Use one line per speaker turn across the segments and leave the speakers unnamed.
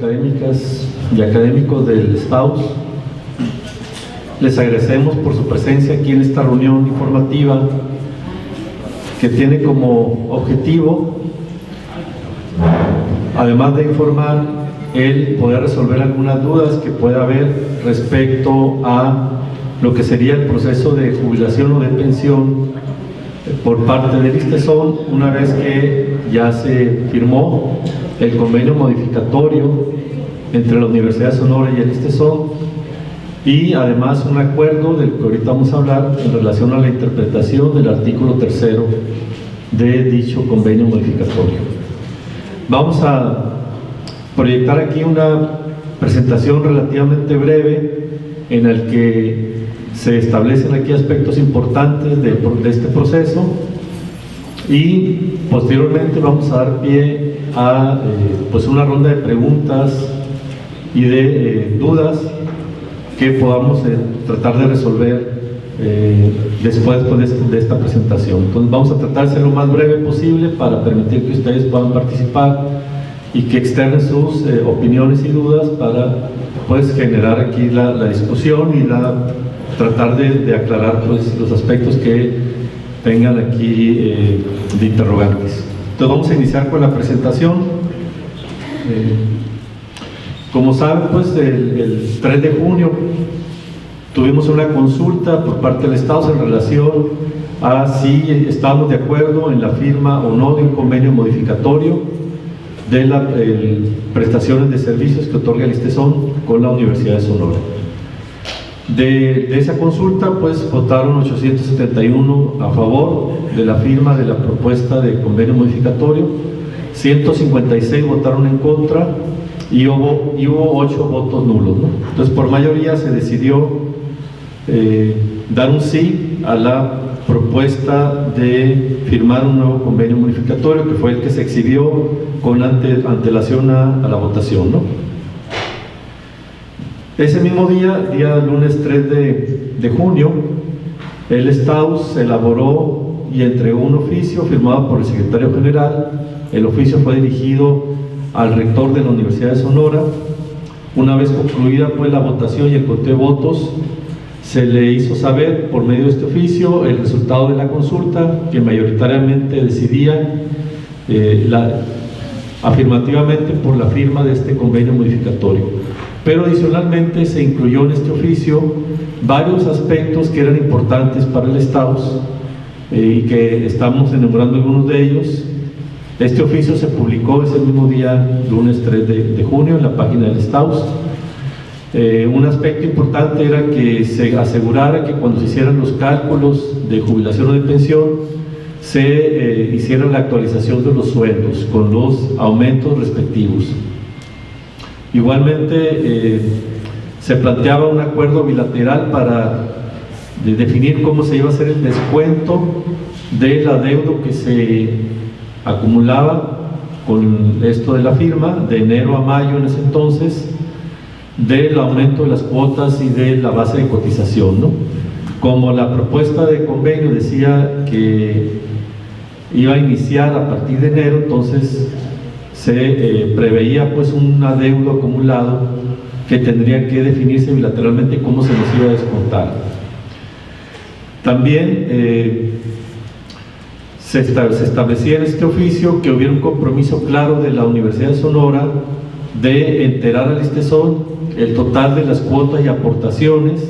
académicas y académicos del SPAUS, les agradecemos por su presencia aquí en esta reunión informativa que tiene como objetivo, además de informar, el poder resolver algunas dudas que pueda haber respecto a lo que sería el proceso de jubilación o de pensión por parte del ISTESON, una vez que ya se firmó el convenio modificatorio entre la Universidad de Sonora y el ISTESON, y además un acuerdo del que ahorita vamos a hablar en relación a la interpretación del artículo 3º de dicho convenio modificatorio. Vamos a proyectar aquí una presentación relativamente breve en el que se establecen aquí aspectos importantes de este proceso, y posteriormente vamos a dar pie a pues una ronda de preguntas y de dudas que podamos tratar de resolver después de esta presentación. Entonces vamos a tratar de ser lo más breve posible para permitir que ustedes puedan participar y que externen sus opiniones y dudas para pues generar aquí la discusión y tratar de aclarar pues los aspectos que tengan aquí de interrogantes. Entonces vamos a iniciar con la presentación. Como saben, pues el 3 de junio tuvimos una consulta por parte del Estado en relación a si estábamos de acuerdo en la firma o no de un convenio modificatorio de las prestaciones de servicios que otorga el ISTESON con la Universidad de Sonora. De esa consulta, pues votaron 871 a favor de la firma de la propuesta de convenio modificatorio, 156 votaron en contra y hubo 8 votos nulos, ¿no? Entonces, por mayoría se decidió dar un sí a la propuesta de firmar un nuevo convenio modificatorio, que fue el que se exhibió con antelación a la votación, ¿no? Ese mismo día lunes 3 de junio, el STAUS elaboró y entregó un oficio firmado por el secretario general. El oficio fue dirigido al rector de la Universidad de Sonora. Una vez concluida pues la votación y el conteo de votos, se le hizo saber por medio de este oficio el resultado de la consulta, que mayoritariamente decidía afirmativamente por la firma de este convenio modificatorio. Pero adicionalmente se incluyó en este oficio varios aspectos que eran importantes para el STAUS y que estamos enumerando algunos de ellos. Este oficio se publicó ese mismo día, lunes 3 de junio, en la página del STAUS. Un aspecto importante era que se asegurara que cuando se hicieran los cálculos de jubilación o de pensión, se hiciera la actualización de los sueldos con los aumentos respectivos. Igualmente se planteaba un acuerdo bilateral para definir cómo se iba a hacer el descuento del adeudo que se acumulaba con esto de la firma, de enero a mayo en ese entonces, del aumento de las cuotas y de la base de cotización, ¿no? Como la propuesta de convenio decía que iba a iniciar a partir de enero, entonces se preveía pues un adeudo acumulado que tendría que definirse bilateralmente cómo se nos iba a descontar. También se establecía en este oficio que hubiera un compromiso claro de la Universidad de Sonora de enterar al ISTESON el total de las cuotas y aportaciones,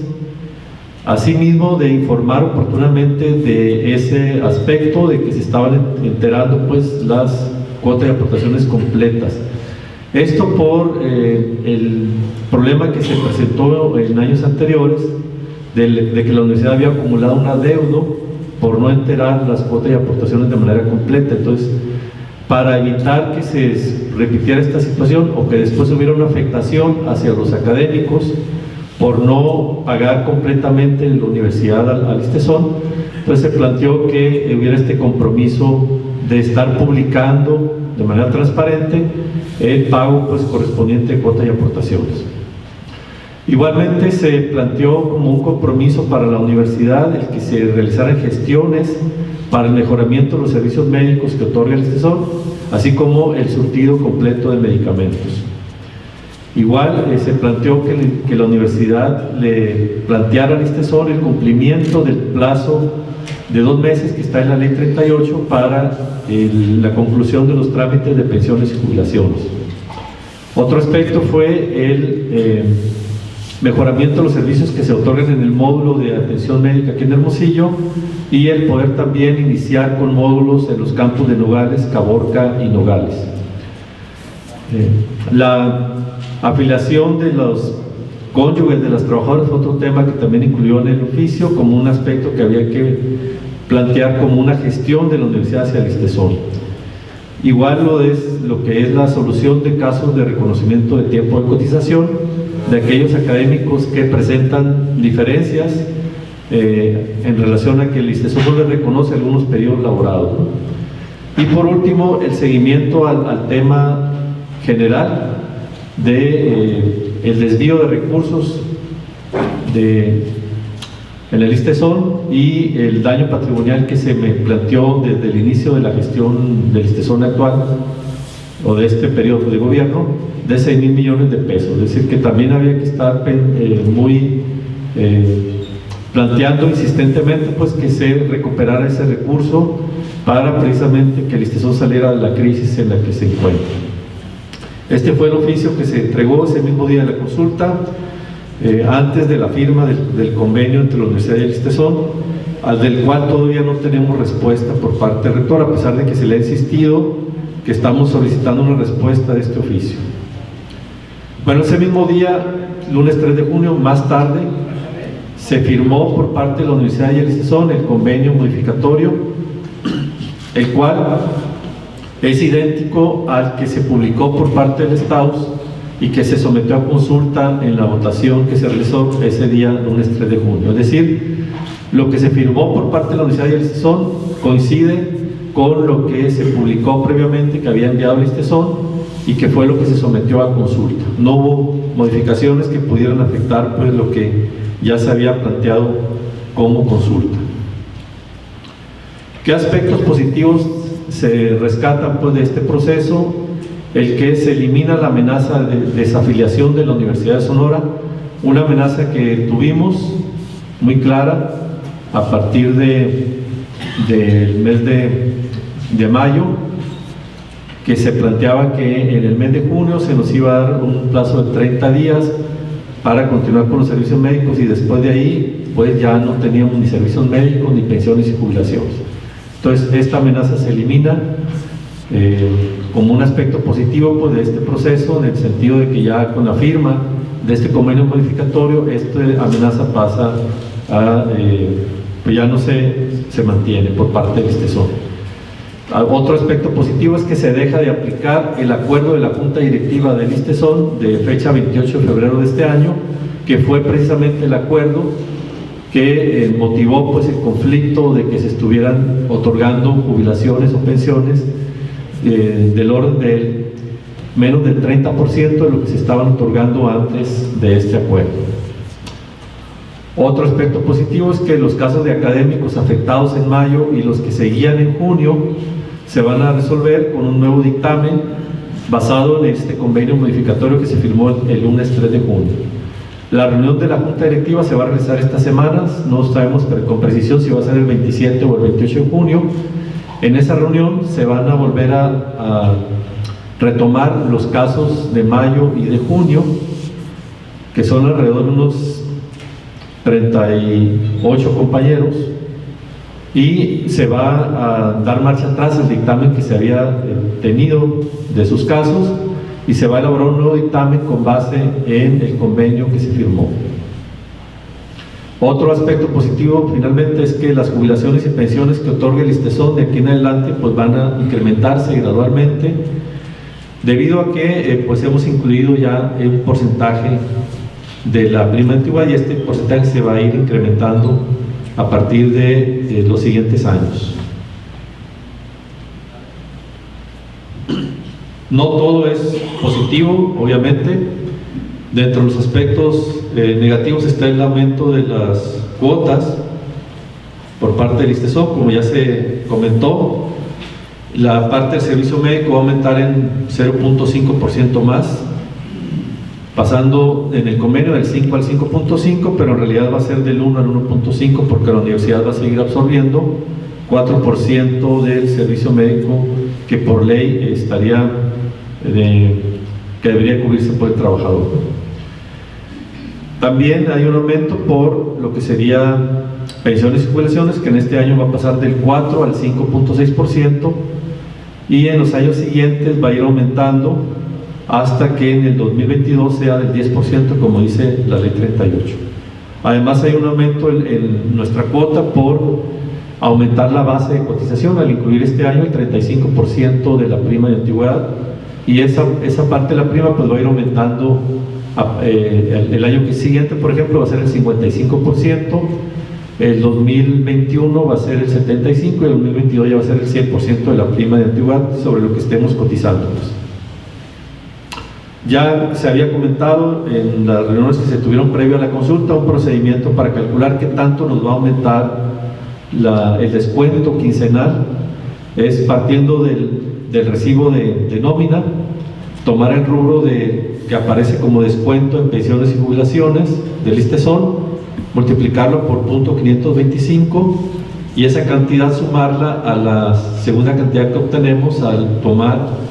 asimismo de informar oportunamente de ese aspecto, de que se estaban enterando pues las cuotas y aportaciones completas. Esto por el problema que se presentó en años anteriores de que la universidad había acumulado un adeudo por no enterar las cuotas y aportaciones de manera completa. Entonces, para evitar que se repitiera esta situación o que después hubiera una afectación hacia los académicos por no pagar completamente en la universidad al ISTESON, pues se planteó que hubiera este compromiso de estar publicando de manera transparente el pago pues correspondiente de cuotas y aportaciones. Igualmente se planteó como un compromiso para la universidad el que se realizaran gestiones para el mejoramiento de los servicios médicos que otorga el ISTESON, así como el surtido completo de medicamentos. Igual se planteó que la universidad le planteara al ISTESOL el cumplimiento del plazo de 2 meses que está en la ley 38 para la conclusión de los trámites de pensiones y jubilaciones. Otro aspecto fue el mejoramiento de los servicios que se otorgan en el módulo de atención médica aquí en Hermosillo y el poder también iniciar con módulos en los campos de Nogales, Caborca y Nogales. La afiliación de los cónyuges de las trabajadoras fue otro tema que también incluyó en el oficio como un aspecto que había que plantear como una gestión de la universidad hacia el ISTESOL. Igual lo que es la solución de casos de reconocimiento de tiempo de cotización de aquellos académicos que presentan diferencias en relación a que el ISTESOL no les reconoce algunos periodos laborados, ¿no? Y por último, el seguimiento al tema general de el desvío de recursos en el ISTESOL y el daño patrimonial que se me planteó desde el inicio de la gestión del ISTESOL actual o de este periodo de gobierno de 6,000 millones de pesos. Es decir, que también había que estar planteando insistentemente pues que se recuperara ese recurso para precisamente que el ISTESOL saliera de la crisis en la que se encuentra. Este fue el oficio que se entregó ese mismo día de la consulta, antes de la firma del convenio entre la Universidad y el ISTESOL, del cual todavía no tenemos respuesta por parte del rector, a pesar de que se le ha insistido que estamos solicitando una respuesta de este oficio. Bueno, ese mismo día, lunes 3 de junio, más tarde, se firmó por parte de la Universidad y el ISTESOL el convenio modificatorio, el cual es idéntico al que se publicó por parte del STAUS y que se sometió a consulta en la votación que se realizó ese día, lunes 3 de junio. Es decir, lo que se firmó por parte de la Universidad y el ISTESOL coincide con lo que se publicó previamente que había enviado el ISTESOL y que fue lo que se sometió a consulta. No hubo modificaciones que pudieran afectar pues lo que ya se había planteado como consulta. ¿Qué aspectos positivos se rescatan pues de este proceso? El que se elimina la amenaza de desafiliación de la Universidad de Sonora, una amenaza que tuvimos muy clara a partir del mes de mayo, que se planteaba que en el mes de junio se nos iba a dar un plazo de 30 días para continuar con los servicios médicos y después de ahí pues ya no teníamos ni servicios médicos ni pensiones y jubilaciones. Entonces esta amenaza se elimina como un aspecto positivo pues, de este proceso, en el sentido de que ya con la firma de este convenio modificatorio esta amenaza pasa a pues ya no se mantiene por parte del ISTESOL. Otro aspecto positivo es que se deja de aplicar el acuerdo de la Junta Directiva del ISTESOL de fecha 28 de febrero de este año, que fue precisamente el acuerdo que motivó pues, el conflicto de que se estuvieran otorgando jubilaciones o pensiones del orden del menos del 30% de lo que se estaban otorgando antes de este acuerdo. Otro aspecto positivo es que los casos de académicos afectados en mayo y los que seguían en junio se van a resolver con un nuevo dictamen basado en este convenio modificatorio que se firmó el lunes 3 de junio. La reunión de la Junta Directiva se va a realizar estas semanas, no sabemos con precisión si va a ser el 27 o el 28 de junio. En esa reunión se van a volver a retomar los casos de mayo y de junio, que son alrededor de unos 38 compañeros, y se va a dar marcha atrás el dictamen que se había tenido de sus casos y se va a elaborar un nuevo dictamen con base en el convenio que se firmó. Otro aspecto positivo finalmente es que las jubilaciones y pensiones que otorga el ISTESOL de aquí en adelante pues van a incrementarse gradualmente, debido a que pues hemos incluido ya un porcentaje de la prima antigua y este porcentaje se va a ir incrementando a partir de los siguientes años. No todo es positivo, obviamente. Dentro de los aspectos negativos está el aumento de las cuotas por parte del ISTESOL, como ya se comentó. La parte del servicio médico va a aumentar en 0.5% más pasando en el convenio del 5 al 5.5, pero en realidad va a ser del 1 al 1.5 porque la universidad va a seguir absorbiendo 4% del servicio médico que por ley que debería cubrirse por el trabajador. También hay un aumento por lo que sería pensiones y jubilaciones, que en este año va a pasar del 4 al 5.6%, y en los años siguientes va a ir aumentando hasta que en el 2022 sea del 10%, como dice la ley 38. Además hay un aumento en nuestra cuota por aumentar la base de cotización al incluir este año el 35% de la prima de antigüedad, y esa parte de la prima pues va a ir aumentando el año siguiente. Por ejemplo, va a ser el 55%, el 2021 va a ser el 75% y el 2022 ya va a ser el 100% de la prima de antigüedad sobre lo que estemos cotizando. Ya se había comentado en las reuniones que se tuvieron previo a la consulta un procedimiento para calcular qué tanto nos va a aumentar el descuento quincenal. Es partiendo del recibo de nómina, tomar el rubro que aparece como descuento en pensiones y jubilaciones del ISSSTESON, multiplicarlo por .525 y esa cantidad sumarla a la segunda cantidad que obtenemos al tomar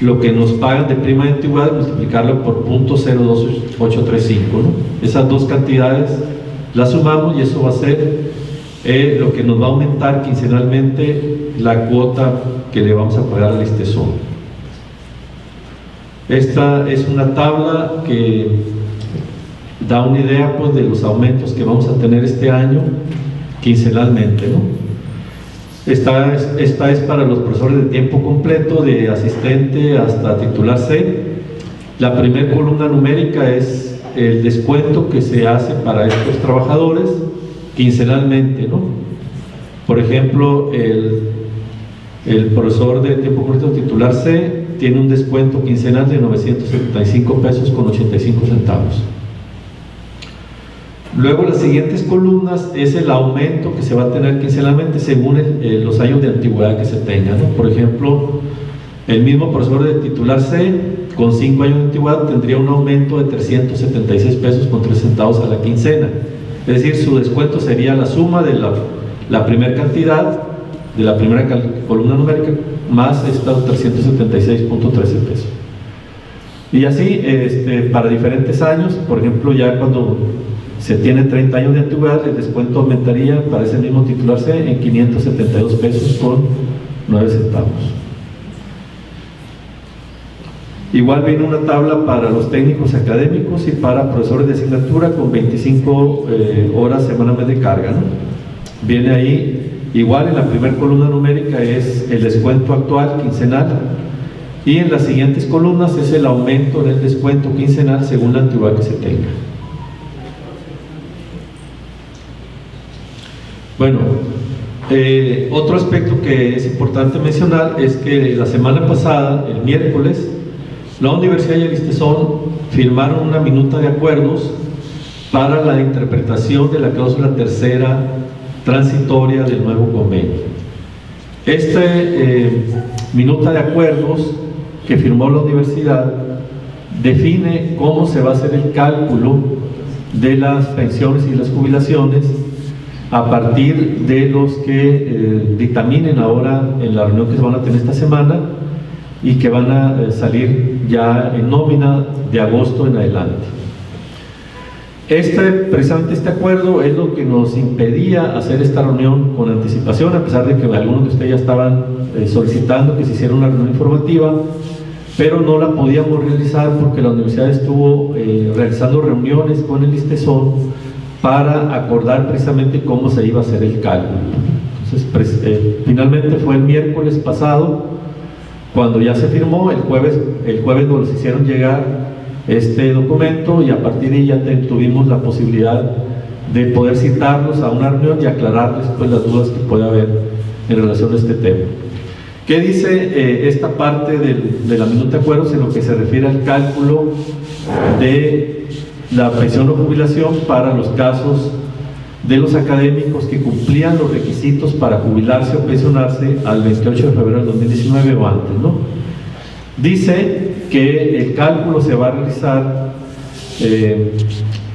lo que nos pagan de prima de antigüedad y multiplicarlo por .02835, ¿no? Esas dos cantidades las sumamos y eso va a ser lo que nos va a aumentar quincenalmente la cuota que le vamos a pagar al ISSSTESON. Esta es una tabla que da una idea pues, de los aumentos que vamos a tener este año quincenalmente, ¿no? Esta es para los profesores de tiempo completo, de asistente hasta titular C. La primera columna numérica es el descuento que se hace para estos trabajadores quincenalmente, ¿no? Por ejemplo, el profesor de tiempo completo titular C tiene un descuento quincenal de 975 pesos con 85 centavos. Luego las siguientes columnas es el aumento que se va a tener quincenalmente según los años de antigüedad que se tengan, ¿no? Por ejemplo, el mismo profesor de titular C con 5 años de antigüedad tendría un aumento de 376 pesos con 3 centavos a la quincena. Es decir, su descuento sería la suma de la primera cantidad de la primera columna numérica más estos 376.13 pesos. Y así para diferentes años. Por ejemplo, ya cuando se tiene 30 años de antigüedad, el descuento aumentaría para ese mismo titular C en 572 pesos con 9 centavos. Igual viene una tabla para los técnicos académicos y para profesores de asignatura con 25 horas semanales de carga, ¿no? Viene ahí, igual en la primera columna numérica es el descuento actual quincenal y en las siguientes columnas es el aumento del descuento quincenal según la antigüedad que se tenga. Bueno, otro aspecto que es importante mencionar es que la semana pasada, el miércoles, la Universidad y el ISSSTESON firmaron una minuta de acuerdos para la interpretación de la cláusula tercera transitoria del nuevo convenio. Minuta de acuerdos que firmó la universidad define cómo se va a hacer el cálculo de las pensiones y las jubilaciones a partir de los que dictaminen ahora en la reunión que se van a tener esta semana y que van a salir ya en nómina de agosto en adelante. Precisamente este acuerdo es lo que nos impedía hacer esta reunión con anticipación, a pesar de que algunos de ustedes ya estaban solicitando que se hiciera una reunión informativa, pero no la podíamos realizar porque la universidad estuvo realizando reuniones con el ISSSTESON para acordar precisamente cómo se iba a hacer el cálculo. Entonces, finalmente fue el miércoles pasado cuando ya se firmó. El jueves nos hicieron llegar este documento y a partir de ahí ya tuvimos la posibilidad de poder citarlos a una reunión y aclararles pues, las dudas que pueda haber en relación a este tema. ¿Qué dice esta parte de la minuta de acuerdos en lo que se refiere al cálculo de la pensión o jubilación para los casos de los académicos que cumplían los requisitos para jubilarse o pensionarse al 28 de febrero del 2019 o antes, ¿no? Dice que el cálculo se va a realizar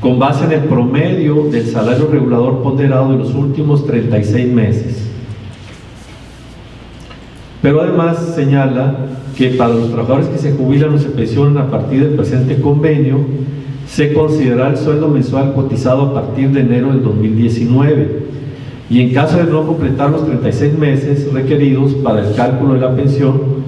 con base en el promedio del salario regulador ponderado de los últimos 36 meses. Pero además señala que para los trabajadores que se jubilan o se pensionan a partir del presente convenio, se considerará el sueldo mensual cotizado a partir de enero del 2019, y en caso de no completar los 36 meses requeridos para el cálculo de la pensión,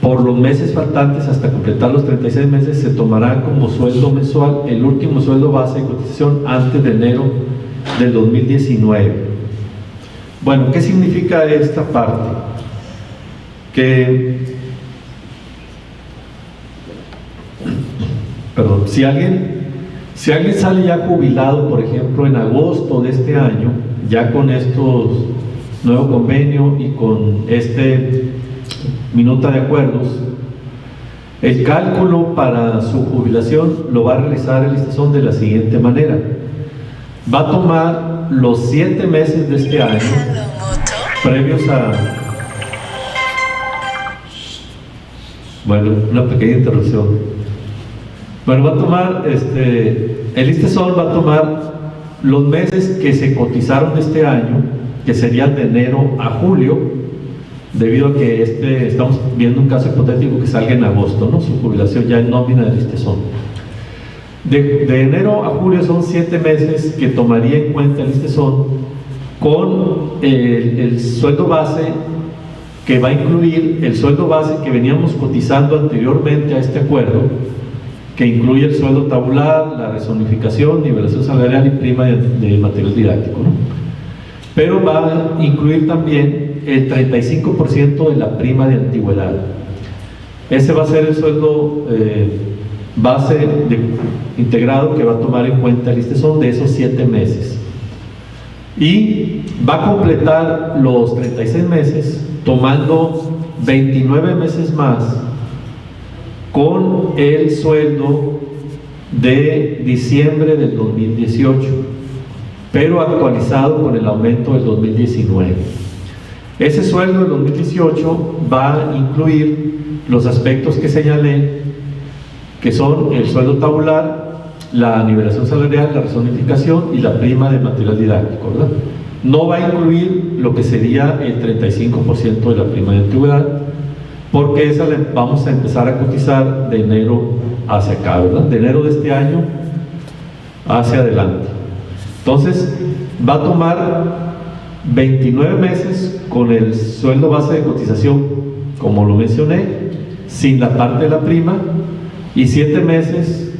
por los meses faltantes hasta completar los 36 meses se tomará como sueldo mensual el último sueldo base de cotización antes de enero del 2019. Bueno, ¿qué significa esta parte? Que, si alguien sale ya jubilado, por ejemplo, en agosto de este año, ya con estos nuevo convenio y con este minuta de acuerdos, el cálculo para su jubilación lo va a realizar el ISSSTESON de la siguiente manera: va a tomar los 7 meses de este año previos a... Bueno, una pequeña interrupción. Bueno, va a tomar, el ISSSTESON va a tomar los meses que se cotizaron de este año, que serían de enero a julio, debido a que estamos viendo un caso hipotético que salga en agosto, ¿no? Su jubilación ya en nómina del ISSSTESON. De enero a julio son 7 meses que tomaría en cuenta el ISSSTESON con el sueldo base, que va a incluir el sueldo base que veníamos cotizando anteriormente a este acuerdo, que incluye el sueldo tabular, la rezonificación, nivelación salarial y prima de material didáctico, ¿no? Pero va a incluir también el 35% de la prima de antigüedad. Ese va a ser el sueldo base integrado que va a tomar en cuenta el ISSSTESON de esos 7 meses. Y va a completar los 36 meses tomando 29 meses más con el sueldo de diciembre del 2018, pero actualizado con el aumento del 2019. Ese sueldo del 2018 va a incluir los aspectos que señalé, que son el sueldo tabular, la nivelación salarial, la rezonificación y la prima de material didáctico, ¿verdad? No va a incluir lo que sería el 35% de la prima de antigüedad, porque esa la vamos a empezar a cotizar de enero hacia acá, ¿verdad? De enero de este año hacia adelante. Entonces, va a tomar 29 meses con el sueldo base de cotización, como lo mencioné, sin la parte de la prima, y 7 meses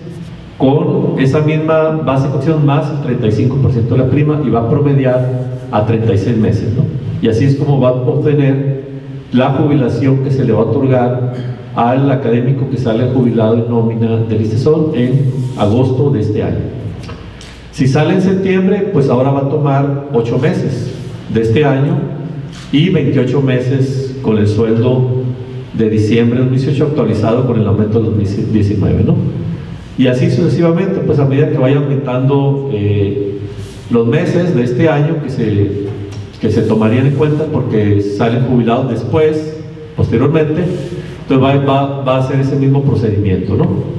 con esa misma base de cotización más el 35% de la prima, y va a promediar a 36 meses, ¿no? Y así es como va a obtener la jubilación que se le va a otorgar al académico que sale jubilado en nómina del ISSSTESON en agosto de este año. Si sale en septiembre, pues ahora va a tomar 8 meses de este año y 28 meses con el sueldo de diciembre de 2018 actualizado con el aumento de 2019, ¿no? Y así sucesivamente, pues a medida que vaya aumentando los meses de este año que se tomarían en cuenta porque salen jubilados después, posteriormente, entonces va a hacer ese mismo procedimiento, ¿no?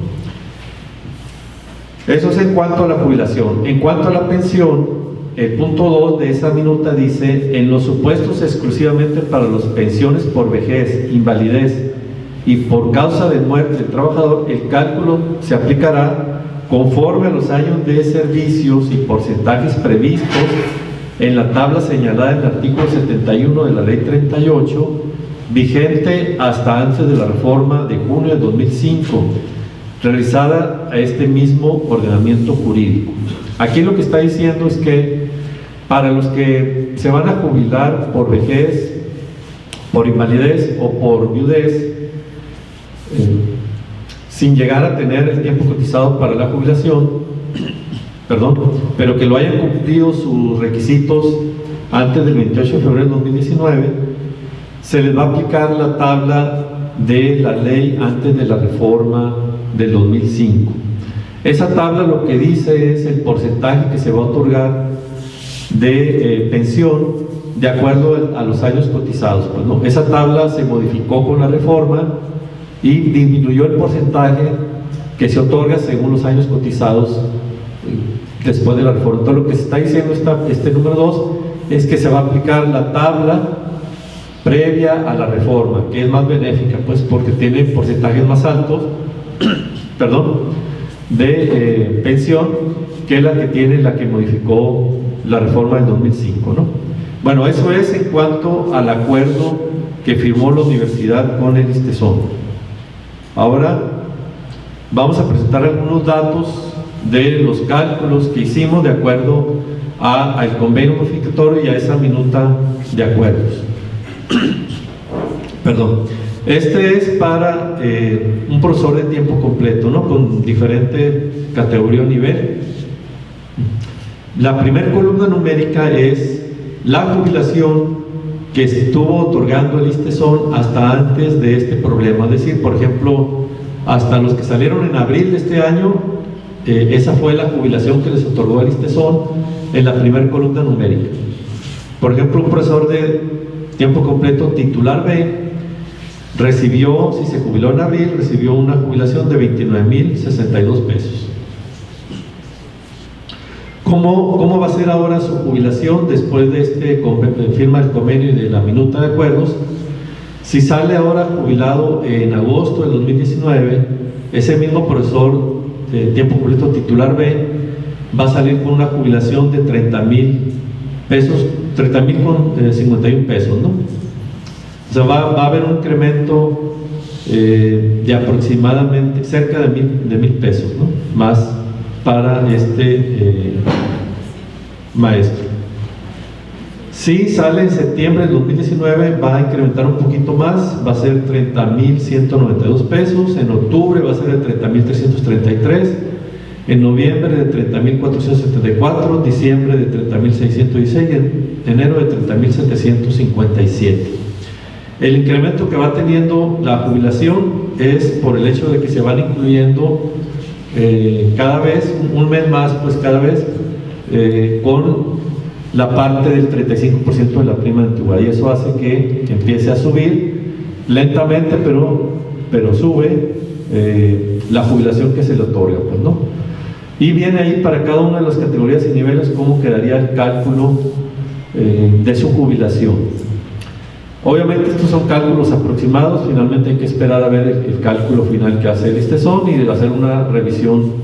Eso es en cuanto a la jubilación. En cuanto a la pensión, el punto 2 de esa minuta dice: en los supuestos exclusivamente para las pensiones por vejez, invalidez y por causa de muerte del trabajador, el cálculo se aplicará conforme a los años de servicios y porcentajes previstos en la tabla señalada en el artículo 71 de la Ley 38, vigente hasta antes de la reforma de junio de 2005, realizada a este mismo ordenamiento jurídico. Aquí lo que está diciendo es que para los que se van a jubilar por vejez, por invalidez o por viudez, sin llegar a tener el tiempo cotizado para la jubilación, pero que lo hayan cumplido sus requisitos antes del 28 de febrero de 2019, se les va a aplicar la tabla de la ley antes de la reforma del 2005. Esa tabla lo que dice es el porcentaje que se va a otorgar de pensión de acuerdo a los años cotizados, pues, ¿no? Esa tabla se modificó con la reforma y disminuyó el porcentaje que se otorga según los años cotizados después de la reforma. Entonces, lo que se está diciendo este número 2 es que se va a aplicar la tabla previa a la reforma, que es más benéfica, pues porque tiene porcentajes más altos de pensión que la que tiene la que modificó la reforma del 2005, ¿no? Bueno, eso es en cuanto al acuerdo que firmó la universidad con el ISTESON. Ahora vamos a presentar algunos datos de los cálculos que hicimos de acuerdo al convenio modificatorio y a esa minuta de acuerdos. Perdón. Este es para un profesor de tiempo completo, ¿no? Con diferente categoría o nivel. La primera columna numérica es la jubilación que se estuvo otorgando el ISTESON hasta antes de este problema. Es decir, por ejemplo, hasta los que salieron en abril de este año, esa fue la jubilación que les otorgó el ISTESON en la primera columna numérica. Por ejemplo, un profesor de tiempo completo titular B recibió, si se jubiló en abril, recibió una jubilación de 29,062 pesos. ¿Cómo va a ser ahora su jubilación después de firma del convenio y de la minuta de acuerdos? Si sale ahora jubilado en agosto del 2019, ese mismo profesor de tiempo completo titular B va a salir con una jubilación de 30,000 pesos, 30,051 pesos, ¿no? O sea, va a haber un incremento de aproximadamente cerca de 1,000 pesos, ¿no? Más para este maestro. Si sale en septiembre del 2019, va a incrementar un poquito más, va a ser 30,192 pesos. En octubre va a ser de 30,333, en noviembre de 30,474, diciembre de 30,616 y en enero de 30,757. El incremento que va teniendo la jubilación es por el hecho de que se van incluyendo cada vez, un mes más, pues cada vez con la parte del 35% de la prima de antigüedad, y eso hace que empiece a subir lentamente, pero sube la jubilación que se le otorga, pues, ¿no? Y viene ahí para cada una de las categorías y niveles cómo quedaría el cálculo de su jubilación. Obviamente estos son cálculos aproximados, finalmente hay que esperar a ver el cálculo final que hace el ISTESON y hacer una revisión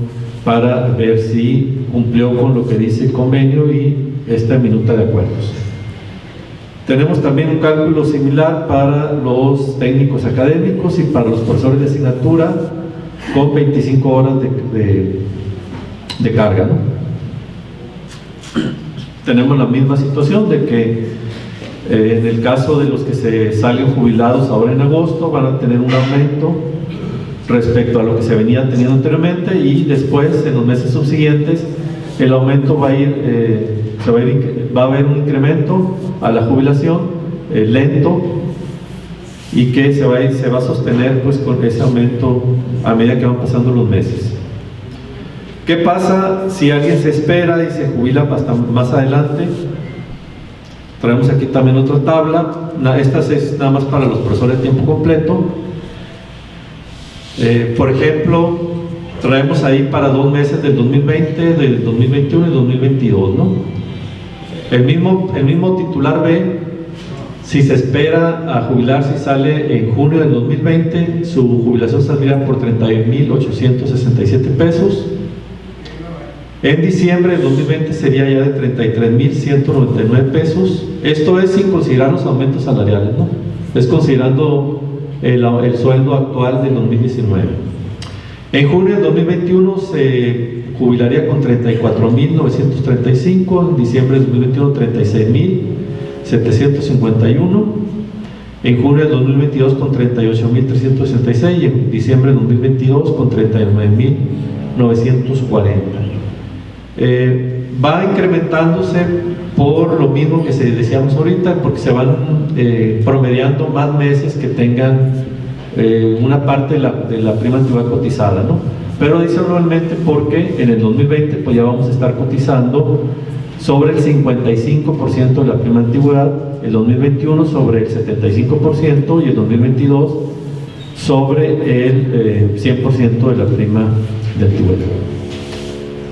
para ver si cumplió con lo que dice el convenio y esta minuta de acuerdos. Tenemos también un cálculo similar para los técnicos académicos y para los profesores de asignatura con 25 horas de carga, ¿no? Tenemos la misma situación de que en el caso de los que se salen jubilados ahora en agosto van a tener un aumento respecto a lo que se venía teniendo anteriormente, y después en los meses subsiguientes el aumento va a haber un incremento a la jubilación lento, y que se va a sostener pues con ese aumento a medida que van pasando los meses. ¿Qué pasa si alguien se espera y se jubila hasta más adelante? Traemos aquí también otra tabla. Esta es nada más para los profesores de tiempo completo. Por ejemplo, traemos ahí para 2 meses del 2020, del 2021 y 2022, ¿no? El mismo titular B, si se espera a jubilar, si sale en junio del 2020, su jubilación saldría por 31,867 pesos. En diciembre del 2020 sería ya de 33,199 pesos. Esto es sin considerar los aumentos salariales, ¿no? Es considerando el sueldo actual del 2019. En junio del 2021 se jubilaría con 34,935, en diciembre del 2021 36,751, en junio del 2022 con 38,366 y en diciembre del 2022 con 39,940. Va incrementándose por lo mismo que se decíamos ahorita, porque se van promediando más meses que tengan una parte de la prima antigüedad cotizada, ¿no? Pero adicionalmente porque en el 2020 pues ya vamos a estar cotizando sobre el 55% de la prima antigüedad, el 2021 sobre el 75% y el 2022 sobre el 100% de la prima de antigüedad.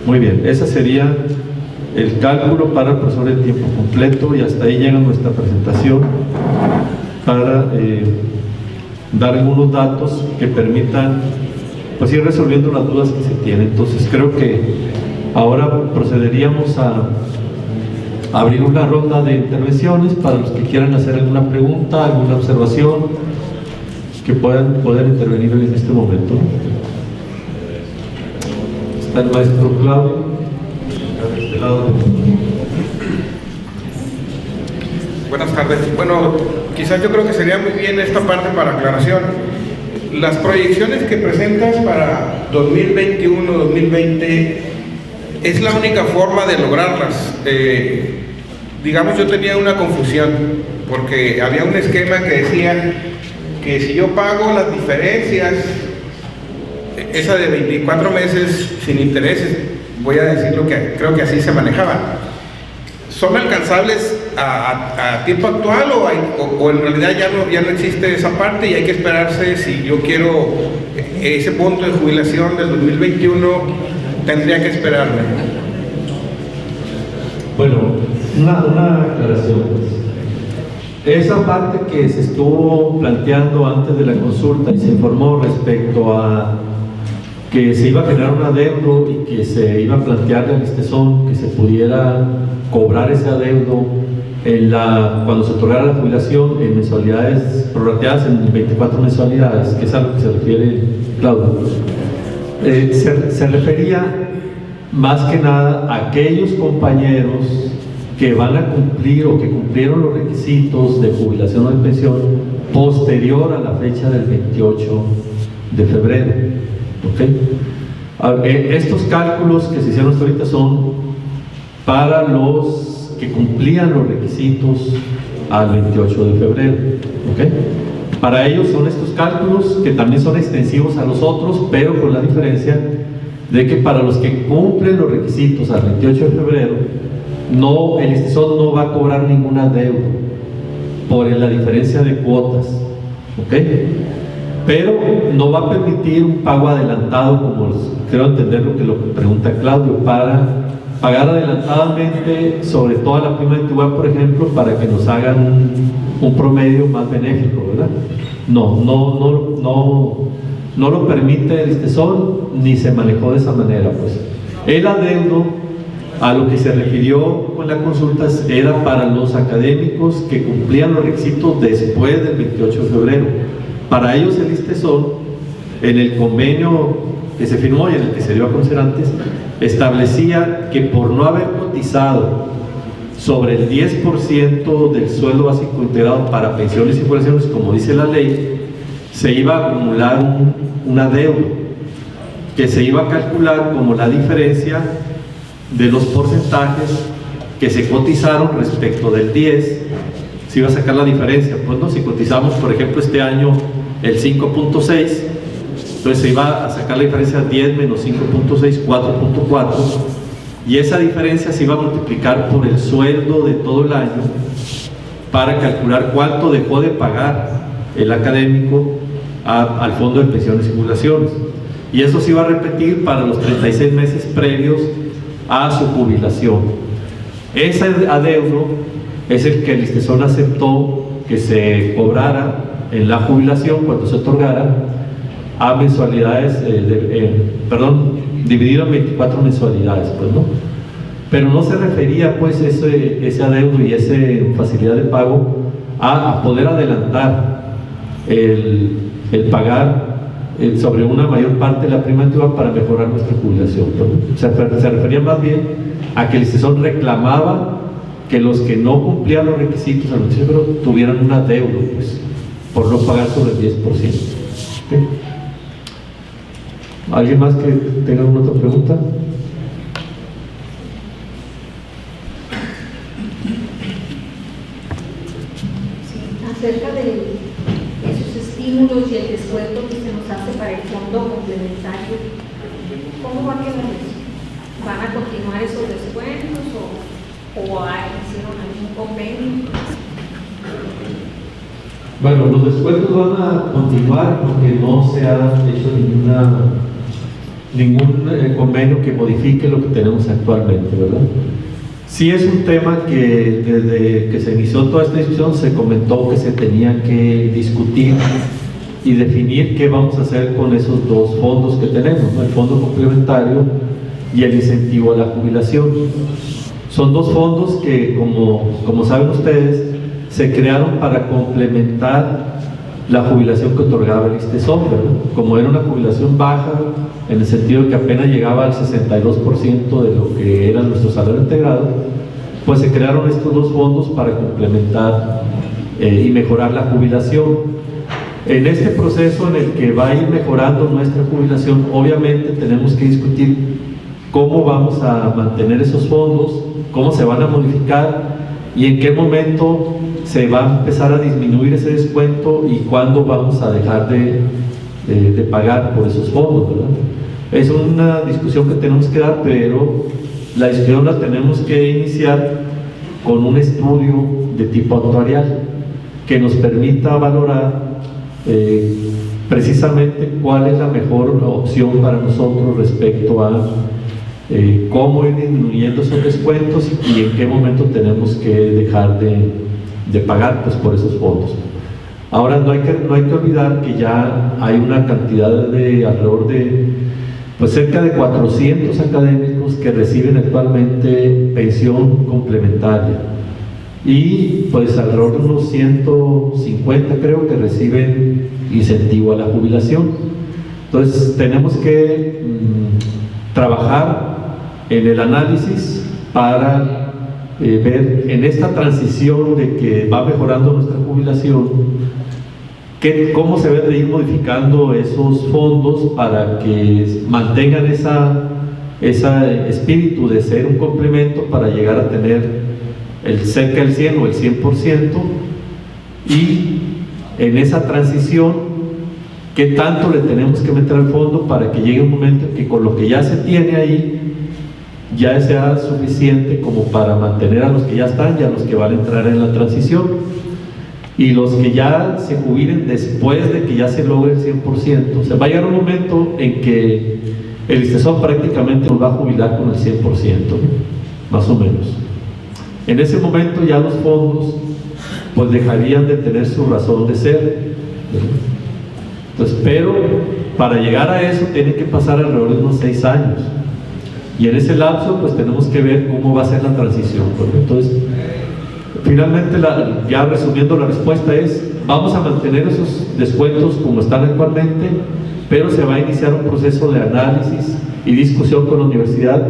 Muy bien, ese sería el cálculo para el profesor de tiempo completo, y hasta ahí llega nuestra presentación para dar algunos datos que permitan pues ir resolviendo las dudas que se tienen. Entonces creo que ahora procederíamos a abrir una ronda de intervenciones para los que quieran hacer alguna pregunta, alguna observación, que puedan poder intervenir en este momento. Está el maestro Claudio, de este lado.
Buenas tardes. Bueno, quizás yo creo que sería muy bien esta parte para aclaración. Las proyecciones que presentas para 2021, 2020, es la única forma de lograrlas. Digamos, yo tenía una confusión, porque había un esquema que decía que si yo pago las diferencias, esa de 24 meses sin intereses, voy a decir lo que creo que así se manejaba, ¿son alcanzables a tiempo actual o en realidad ya no existe esa parte y hay que esperarse? Si yo quiero ese punto de jubilación del 2021, tendría que esperarme.
Bueno, una aclaración. Esa parte que se estuvo planteando antes de la consulta y se informó respecto a que se iba a generar un adeudo y que se iba a plantearle al ISTESON que se pudiera cobrar ese adeudo cuando se otorgara la jubilación en mensualidades prorrateadas en 24 mensualidades, que es a lo que se refiere Claudio. Se refería más que nada a aquellos compañeros que van a cumplir o que cumplieron los requisitos de jubilación o de pensión posterior a la fecha del 28 de febrero. ¿Okay? Estos cálculos que se hicieron hasta ahorita son para los que cumplían los requisitos al 28 de febrero. ¿Okay? Para ellos son estos cálculos que también son extensivos a los otros, pero con la diferencia de que para los que cumplen los requisitos al 28 de febrero, el ISTESON no va a cobrar ninguna deuda por la diferencia de cuotas. ¿Okay? Pero no va a permitir un pago adelantado, como creo entender lo que pregunta Claudio, para pagar adelantadamente sobre toda la prima de antigüedad, por ejemplo, para que nos hagan un promedio más benéfico, ¿verdad? No lo permite el ISTESON, ni se manejó de esa manera. Pues el adeudo a lo que se refirió con la consulta era para los académicos que cumplían los requisitos después del 28 de febrero. Para ellos el ISTESON, en el convenio que se firmó y en el que se dio a conocer antes, establecía que por no haber cotizado sobre el 10% del sueldo básico integrado para pensiones y jubilaciones, como dice la ley, se iba a acumular un adeudo que se iba a calcular como la diferencia de los porcentajes que se cotizaron respecto del 10. Se iba a sacar la diferencia, pues no, si cotizamos por ejemplo este año el 5.6, entonces se iba a sacar la diferencia 10 menos 5.6, 4.4, y esa diferencia se iba a multiplicar por el sueldo de todo el año para calcular cuánto dejó de pagar el académico al fondo de pensiones y jubilaciones, y eso se iba a repetir para los 36 meses previos a su jubilación. Ese adeudo es el que el ISTESON aceptó que se cobrara en la jubilación cuando se otorgara a mensualidades, dividido en 24 mensualidades, pues, ¿no? Pero no se refería pues ese adeudo y esa facilidad de pago a poder adelantar el pagar sobre una mayor parte de la prima antigua para mejorar nuestra jubilación, ¿no? Se refería más bien a que el ISTESON reclamaba que los que no cumplían los requisitos al 28 de febrero tuvieran un adeudo, pues, por no pagar sobre el 10%. ¿Okay? ¿Alguien más que tenga alguna otra pregunta?
Acerca de esos estímulos y el descuento que se nos hace para el fondo complementario, ¿cómo va a quedar eso? ¿Van a continuar esos descuentos o hicieron algún convenio?
Bueno, los descuentos van a continuar porque no se ha hecho ningún convenio que modifique lo que tenemos actualmente, ¿verdad? Sí es un tema que desde que se inició toda esta discusión se comentó que se tenía que discutir y definir qué vamos a hacer con esos dos fondos que tenemos, ¿no? El fondo complementario y el incentivo a la jubilación. Son dos fondos que, como saben ustedes, se crearon para complementar la jubilación que otorgaba el ISSSTESOM, ¿no? Como era una jubilación baja, en el sentido que apenas llegaba al 62% de lo que era nuestro salario integrado, pues se crearon estos dos fondos para complementar y mejorar la jubilación. En este proceso en el que va a ir mejorando nuestra jubilación, obviamente tenemos que discutir cómo vamos a mantener esos fondos, cómo se van a modificar y en qué momento se va a empezar a disminuir ese descuento y cuándo vamos a dejar de pagar por esos fondos, ¿verdad? Es una discusión que tenemos que dar, pero la discusión la tenemos que iniciar con un estudio de tipo actuarial que nos permita valorar precisamente cuál es la mejor opción para nosotros respecto a cómo ir disminuyendo esos descuentos y en qué momento tenemos que dejar de pagar pues, por esos fondos. Ahora no hay que olvidar que ya hay una cantidad de alrededor de pues cerca de 400 académicos que reciben actualmente pensión complementaria y pues alrededor de unos 150 creo que reciben incentivo a la jubilación. Entonces tenemos que trabajar en el análisis para ver en esta transición de que va mejorando nuestra jubilación cómo se debe de ir modificando esos fondos para que mantengan ese espíritu de ser un complemento para llegar a tener cerca del 100 o el 100% y en esa transición qué tanto le tenemos que meter al fondo para que llegue un momento en que con lo que ya se tiene ahí ya sea suficiente como para mantener a los que ya están y a los que van a entrar en la transición y los que ya se jubilen después de que ya se logre el 100%. O sea, va a llegar un momento en que el ISSSTESOM prácticamente nos va a jubilar con el 100%, más o menos. En ese momento ya los fondos pues dejarían de tener su razón de ser. Entonces, pero para llegar a eso tiene que pasar alrededor de unos 6 años y en ese lapso pues tenemos que ver cómo va a ser la transición. Entonces, finalmente, ya resumiendo la respuesta es, vamos a mantener esos descuentos como están actualmente, pero se va a iniciar un proceso de análisis y discusión con la universidad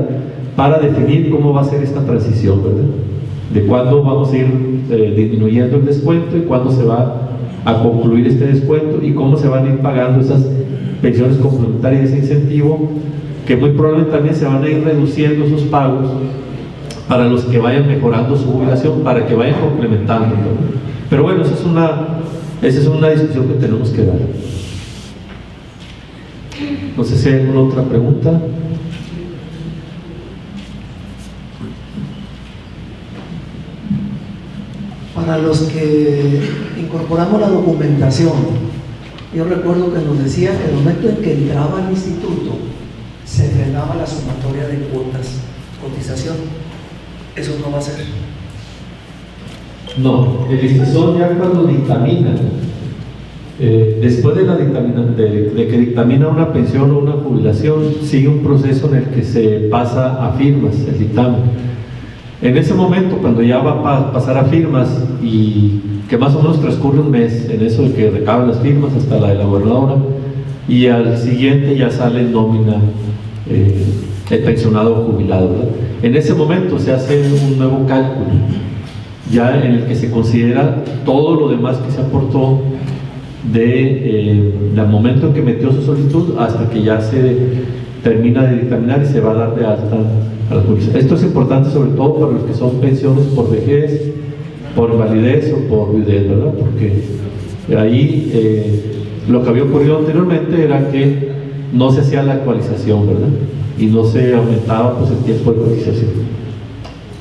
para definir cómo va a ser esta transición, ¿verdad? De cuándo vamos a ir disminuyendo el descuento y cuándo se va a concluir este descuento y cómo se van a ir pagando esas pensiones complementarias y ese incentivo, que muy probablemente también se van a ir reduciendo esos pagos para los que vayan mejorando su jubilación, para que vayan complementando, ¿no? Pero bueno, esa es una discusión que tenemos que dar. No sé si hay alguna otra pregunta.
Para los que incorporamos la documentación, yo recuerdo que nos decía que el momento en que entraba al instituto se frenaba la sumatoria de cuotas, cotización. Eso no va a ser.
No, el ISSSTESOM ya cuando dictamina, después de que dictamina una pensión o una jubilación, sigue un proceso en el que se pasa a firmas el dictamen. En ese momento, cuando ya va a pasar a firmas y que más o menos transcurre un mes en eso de que recaban las firmas hasta la de la gobernadora y al siguiente ya sale nómina el pensionado o jubilado, ¿verdad? En ese momento se hace un nuevo cálculo ya en el que se considera todo lo demás que se aportó del momento en que metió su solicitud hasta que ya se termina de dictaminar y se va a dar de alta a la jubilación. Esto es importante sobre todo para los que son pensiones por vejez, por invalidez o por viudez, ¿verdad? Porque ahí lo que había ocurrido anteriormente era que no se hacía la actualización, ¿verdad? Y no se aumentaba pues el tiempo de cotización.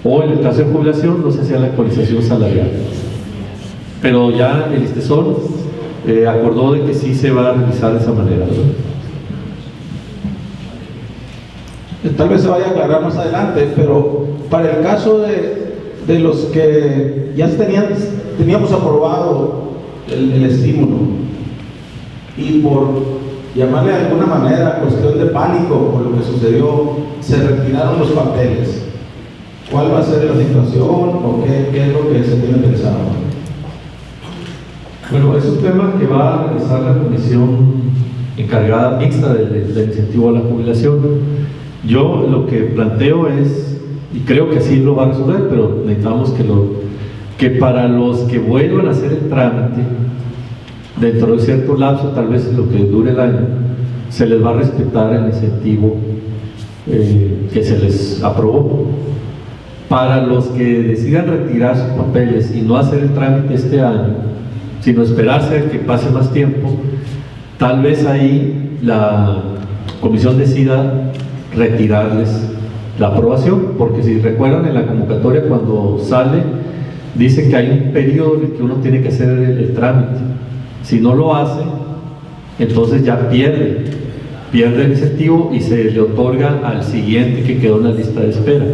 O en el caso de jubilación no se hacía la actualización salarial. Pero ya el ISTESOL acordó de que sí se va a realizar de esa manera, ¿verdad?
Tal vez se vaya a aclarar más adelante, pero para el caso de los que ya teníamos aprobado el estímulo y por llamarle de alguna manera cuestión de pánico por lo que sucedió, se retiraron los papeles, ¿cuál va a ser la situación o qué es lo que se tiene pensado?
Bueno, es un tema que va a realizar la comisión encargada mixta del incentivo a la jubilación. Yo lo que planteo es, y creo que así lo va a resolver, pero necesitamos que para los que vuelvan a hacer el trámite, dentro de cierto lapso, tal vez lo que dure el año, se les va a respetar el incentivo que se les aprobó. Para los que decidan retirar sus papeles y no hacer el trámite este año, sino esperarse a que pase más tiempo, tal vez ahí la comisión decida retirarles la aprobación, porque si recuerdan en la convocatoria cuando sale, dice que hay un periodo en el que uno tiene que hacer el trámite. Si no lo hace, entonces ya pierde el incentivo y se le otorga al siguiente que quedó en la lista de espera.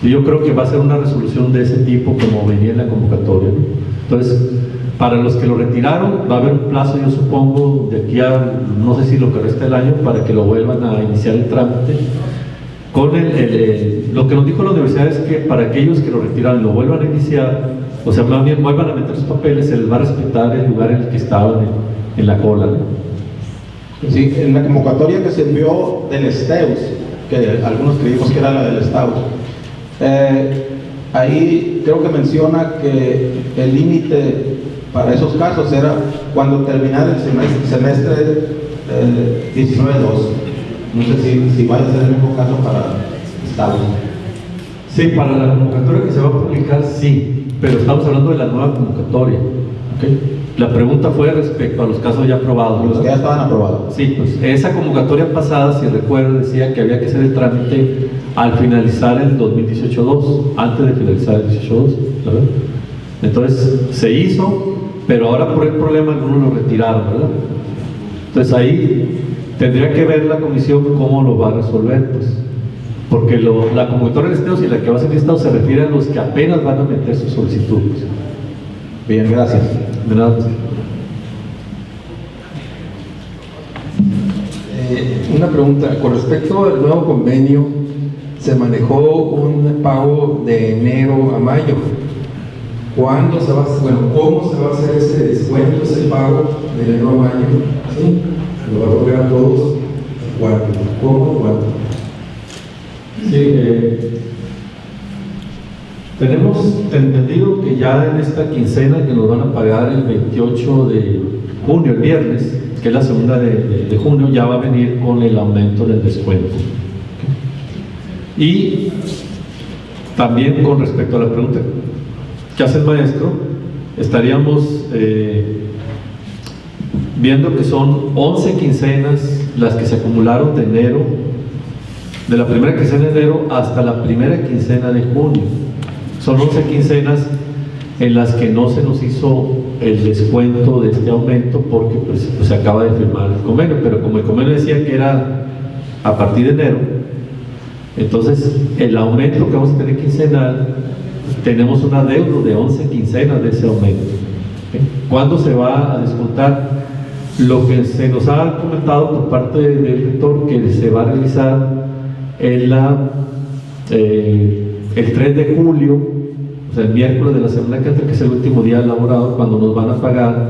Y yo creo que va a ser una resolución de ese tipo como venía en la convocatoria, ¿no? Entonces, para los que lo retiraron, va a haber un plazo, yo supongo, de aquí a, no sé si lo que resta del año, para que lo vuelvan a iniciar el trámite. Con lo que nos dijo la universidad es que para aquellos que lo retiraron y lo vuelvan a iniciar, o sea, más bien vuelvan a meter sus papeles, se les va a respetar el lugar en el que estaban en la cola, ¿no?
Sí, en la convocatoria que se envió del STEUS, que algunos creímos que era la del STAUS, ahí creo que menciona que el límite para esos casos era cuando terminara el semestre 19-2. No sé si vaya a ser el mismo caso para STAUS.
Sí, para la convocatoria que se va a publicar, sí, pero estamos hablando de la nueva convocatoria, ¿okay? La pregunta fue respecto a los casos ya aprobados, ¿verdad?
Los que ya estaban aprobados.
Sí, pues esa convocatoria pasada, si recuerdan, decía que había que hacer el trámite al finalizar el 2018-2, antes de finalizar el 18-2, ¿verdad? Entonces se hizo, pero ahora por el problema algunos lo retiraron, ¿verdad? Entonces ahí tendría que ver la comisión cómo lo va a resolver, pues, porque la convocatoria del Estado y la que va a ser listado se refiere a los que apenas van a meter sus solicitudes.
Bien, gracias.
De nada.
Una pregunta, con respecto al nuevo convenio, se manejó un pago de enero a mayo. ¿Cuándo se va a hacer, cómo se va a hacer ese descuento, ese pago de enero a mayo? ¿Sí? ¿Lo va a tocar a todos? ¿Cuándo? ¿Cómo? ¿Cuándo?
Sí, tenemos entendido que ya en esta quincena que nos van a pagar el 28 de junio, el viernes, que es la segunda de junio, ya va a venir con el aumento del descuento. Y también con respecto a la pregunta que hace el maestro, estaríamos viendo que son 11 quincenas las que se acumularon de enero, de la primera quincena de enero hasta la primera quincena de junio. Son 11 quincenas en las que no se nos hizo el descuento de este aumento porque pues, se acaba de firmar el convenio, pero como el convenio decía que era a partir de enero, entonces el aumento que vamos a tener quincenal, tenemos un adeudo de 11 quincenas de ese aumento. ¿Okay? ¿Cuándo se va a descontar? Lo que se nos ha comentado por parte del rector que se va a realizar en el 3 de julio, o sea, el miércoles de la semana que entra, que es el último día laborado, cuando nos van a pagar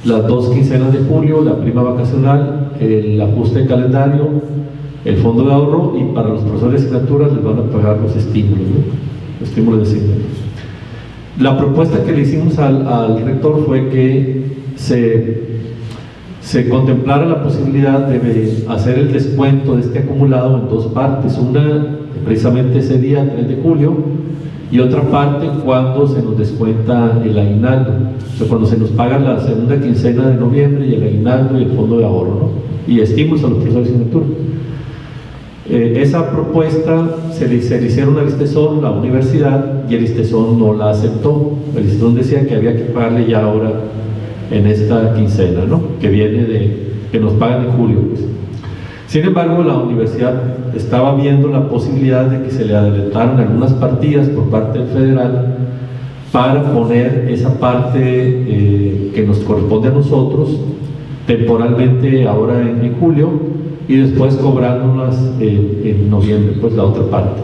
las 2 quincenas de julio, la prima vacacional, el ajuste de calendario, el fondo de ahorro, y para los profesores de asignaturas les van a pagar los estímulos, ¿no? Los estímulos de asignatura. La propuesta que le hicimos al rector fue que se contemplara la posibilidad de hacer el descuento de este acumulado en 2 partes, una precisamente ese día, 3 de julio, y otra parte cuando se nos descuenta el aguinaldo, o sea, cuando se nos paga la segunda quincena de noviembre y el aguinaldo y el fondo de ahorro, ¿no? Y estímulos a los profesores de asignatura. Esa propuesta se le hicieron al ISTESON, la universidad, y el ISTESON no la aceptó. El ISTESON decía que había que pagarle ya ahora en esta quincena, ¿no? Que viene que nos pagan en julio, pues. Sin embargo, la universidad estaba viendo la posibilidad de que se le adelantaran algunas partidas por parte del federal para poner esa parte que nos corresponde a nosotros temporalmente ahora en julio y después cobrándolas en noviembre, pues la otra parte.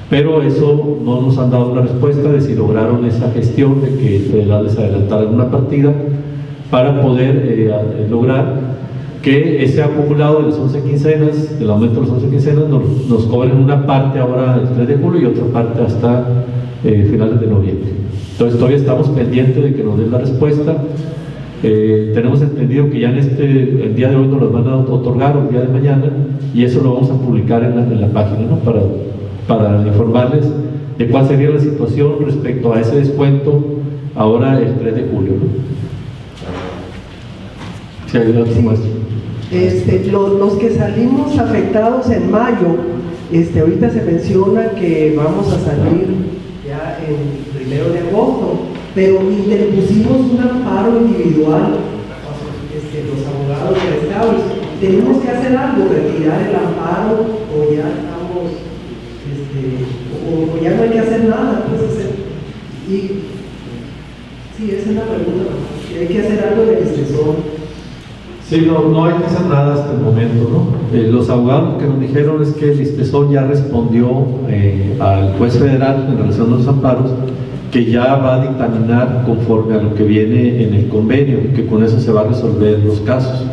Pero eso no nos han dado una respuesta de si lograron esa gestión de que el federal les adelantara alguna partida para poder lograr que ese acumulado de las 11 quincenas, del aumento de las 11 quincenas, nos cobren una parte ahora el 3 de julio y otra parte hasta finales de noviembre. Entonces todavía estamos pendientes de que nos den la respuesta. Tenemos entendido que ya el día de hoy nos los van a otorgar o el día de mañana, y eso lo vamos a publicar en la página, ¿no? Para informarles de cuál sería la situación respecto a ese descuento ahora el 3 de julio, ¿no? Si hay otro muestra.
Los que salimos afectados en mayo, ahorita se menciona que vamos a salir ya en 1 de agosto, pero interpusimos un amparo individual, los abogados prestados. ¿Tenemos que hacer algo, retirar el amparo, o ya estamos, o ya no hay que hacer nada? Sí, esa es la pregunta. ¿Hay que hacer algo del ISTESON?
Sí, no hay que hacer nada hasta el momento, ¿no? Los abogados que nos dijeron es que el ISTESON ya respondió al juez federal en relación a los amparos, que ya va a dictaminar conforme a lo que viene en el convenio, que con eso se va a resolver los casos.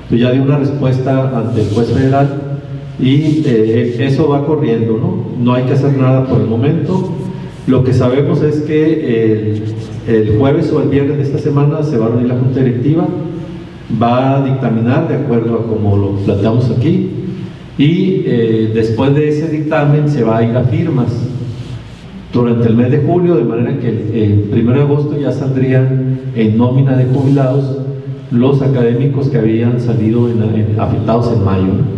Entonces ya dio una respuesta ante el juez federal y eso va corriendo, ¿no? No hay que hacer nada por el momento. Lo que sabemos es que el jueves o el viernes de esta semana se va a reunir la junta directiva, va a dictaminar de acuerdo a como lo planteamos aquí, y después de ese dictamen se va a ir a firmas durante el mes de julio, de manera que el 1 de agosto ya saldrían en nómina de jubilados los académicos que habían salido afectados en mayo, ¿no?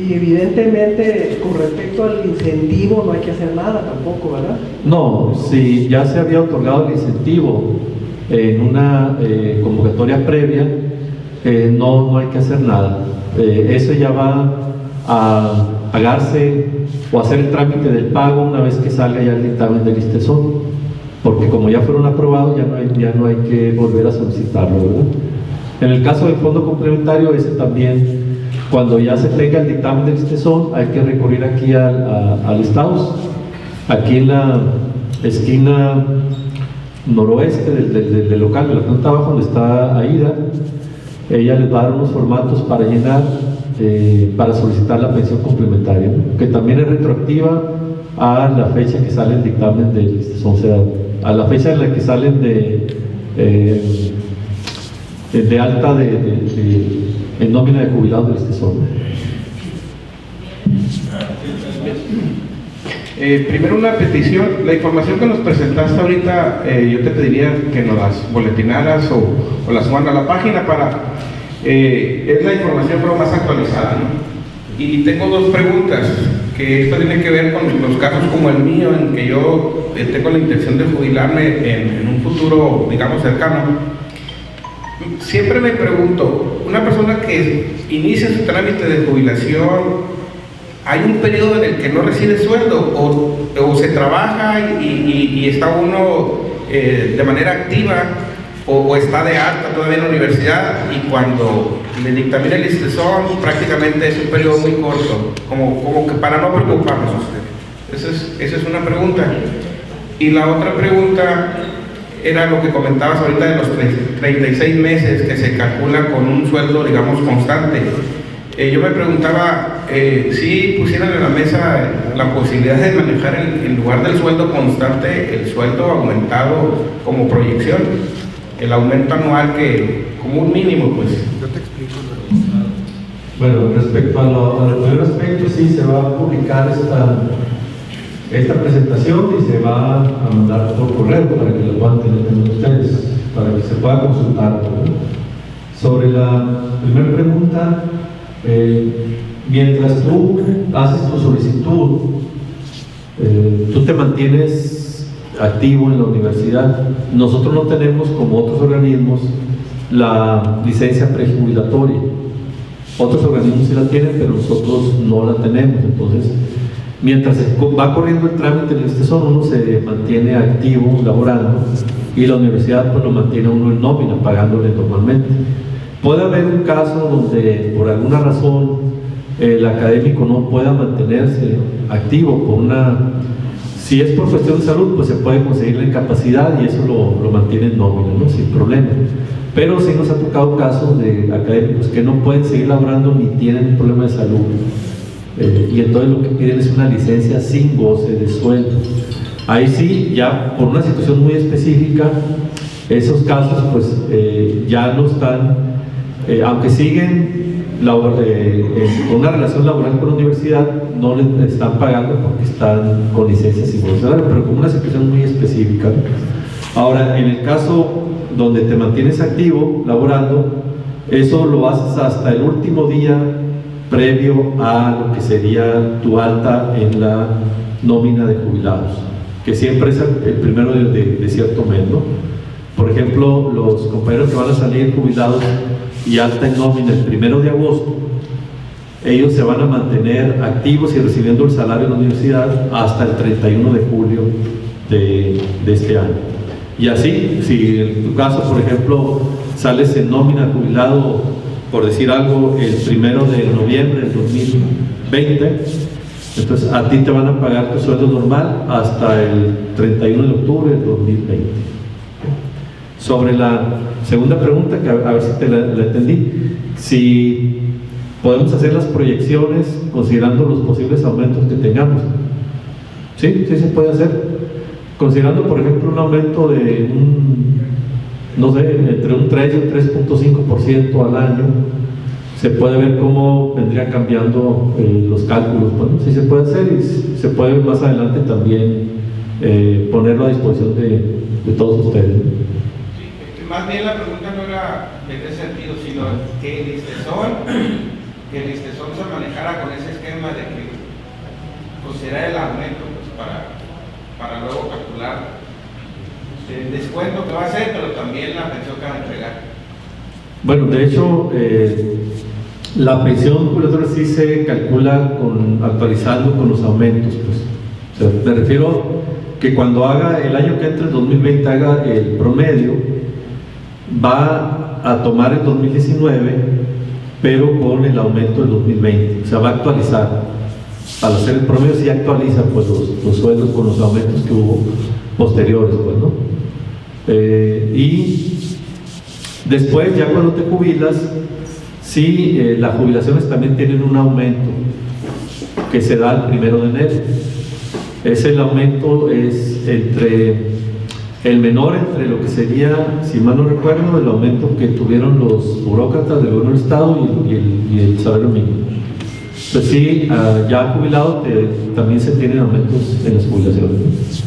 Y evidentemente con respecto al incentivo no hay que hacer nada tampoco, ¿verdad?
No, si ya se había otorgado el incentivo en una convocatoria previa, no hay que hacer nada. Eso ya va a pagarse o hacer el trámite del pago una vez que salga ya el dictamen del ISTESON, porque como ya fueron aprobados ya no hay que volver a solicitarlo, ¿verdad? En el caso del fondo complementario, ese también, cuando ya se tenga el dictamen del ISTESON, hay que recurrir aquí al Estados, aquí en la esquina noroeste del local, de la planta abajo donde está Aida. Ella les va a dar unos formatos para llenar, para solicitar la pensión complementaria, ¿no? Que también es retroactiva a la fecha que sale el dictamen del ISTESON, a la fecha en la que salen de alta en nómina de jubilados del ISTESON.
Primero una petición, la información que nos presentaste ahorita, yo te pediría que nos las boletinaras o las suban a la página es la información pero más actualizada, ¿no? Y tengo dos preguntas, que esto tiene que ver con los casos como el mío, en que yo tengo la intención de jubilarme en un futuro, digamos, cercano. Siempre me pregunto, una persona que inicia su trámite de jubilación, ¿hay un periodo en el que no recibe sueldo o se trabaja y está uno de manera activa o está de alta todavía en la universidad y cuando le dictamina el ISTESON prácticamente es un periodo muy corto, como que para no preocuparnos? Esa es una pregunta. Y la otra pregunta era lo que comentabas ahorita de los 36 meses que se calcula con un sueldo, digamos, constante. Yo me preguntaba si pusieran en la mesa la posibilidad de manejar en lugar del sueldo constante el sueldo aumentado como proyección, el aumento anual como un mínimo, pues. Yo te explico.
Bueno, respecto al primer aspecto, sí, se va a publicar esta presentación y se va a mandar por correo para que lo puedan tener ustedes, para que se pueda consultar, ¿no? Sobre la primera pregunta, mientras tú haces tu solicitud, tú te mantienes activo en la universidad. Nosotros no tenemos, como otros organismos, la licencia prejubilatoria. Otros organismos sí la tienen, pero nosotros no la tenemos. Entonces, mientras va corriendo el trámite en el ISTESON, uno se mantiene activo, laborando, y la universidad pues lo mantiene uno en nómina, pagándole normalmente. Puede haber un caso donde por alguna razón el académico no pueda mantenerse activo si es por cuestión de salud, pues se puede conseguir la incapacidad y eso lo mantiene en nómina, ¿no? Sin problema. Pero sí nos ha tocado casos de académicos que no pueden seguir laborando ni tienen un problema de salud. Y entonces lo que piden es una licencia sin goce de sueldo. Ahí sí, ya por una situación muy específica, esos casos pues ya no están, aunque siguen con una relación laboral con la universidad, no les están pagando porque están con licencia sin goce de salario, pero con una situación muy específica, ¿no? Ahora, en el caso donde te mantienes activo, laborando, eso lo haces hasta el último día previo a lo que sería tu alta en la nómina de jubilados, que siempre es el primero de cierto mes, ¿no? Por ejemplo, los compañeros que van a salir jubilados y alta en nómina el 1 de agosto, ellos se van a mantener activos y recibiendo el salario en la universidad hasta el 31 de julio de este año. Y así, si en tu caso, por ejemplo, sales en nómina jubilado, por decir algo, el 1 de noviembre del 2020, entonces a ti te van a pagar tu sueldo normal hasta el 31 de octubre del 2020. Sobre la segunda pregunta, que a ver si te la entendí, si podemos hacer las proyecciones considerando los posibles aumentos que tengamos. Sí, sí se puede hacer. Considerando, por ejemplo, un aumento de no sé, entre un 3 y un 3.5% al año, se puede ver cómo vendría cambiando los cálculos. Bueno, sí se puede hacer y se puede más adelante también ponerlo a disposición de todos ustedes.
Sí, más bien la pregunta no era en ese sentido, sino que el ISTESON se manejara con ese esquema de que considerar el aumento pues, para luego calcular el descuento que va a hacer, pero también la pensión que va a entregar.
Bueno, de hecho, la pensión jubilatoria sí se calcula actualizando con los aumentos. Pues. O sea, me refiero que cuando haga el año que entra, el 2020, haga el promedio, va a tomar el 2019, pero con el aumento del 2020. O sea, va a actualizar. Al hacer el promedio sí actualiza pues, los sueldos con los aumentos que hubo posteriores, pues, ¿no? Y después, ya cuando te jubilas, sí, las jubilaciones también tienen un aumento que se da el 1 de enero. El aumento es el menor entre lo que sería, si mal no recuerdo, el aumento que tuvieron los burócratas del gobierno del Estado y el salario mínimo. Pues sí, ya jubilado también se tienen aumentos en las jubilaciones.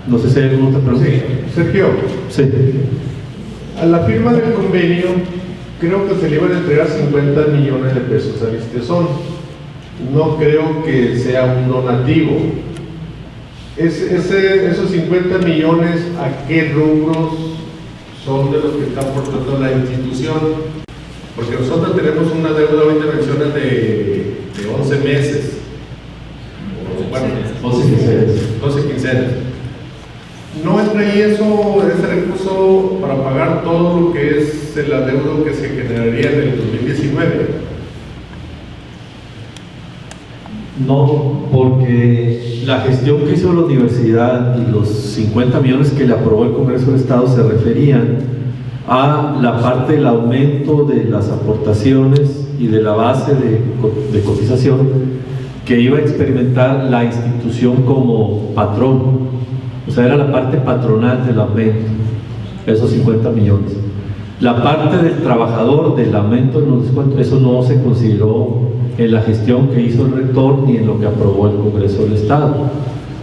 No sé si hay alguna otra pregunta.
Sí, Sergio.
Sí.
A la firma del convenio, creo que se le iban a entregar 50 millones de pesos al ISTESON. No creo que sea un donativo. Esos 50 millones, ¿a qué rubros son de los que está aportando la institución? Porque nosotros tenemos una deuda, ahorita mencionas, de 11 meses. Bueno, 12 quincenas. ¿No entra ahí ese recurso para pagar todo lo que es el adeudo que se generaría en el 2019?
No, porque la gestión que hizo la universidad y los 50 millones que le aprobó el Congreso del Estado se referían a la parte del aumento de las aportaciones y de la base de cotización que iba a experimentar la institución como patrón. O sea, era la parte patronal del aumento, esos 50 millones. La parte del trabajador, del aumento de los descuentos, eso no se consideró en la gestión que hizo el rector ni en lo que aprobó el Congreso del Estado.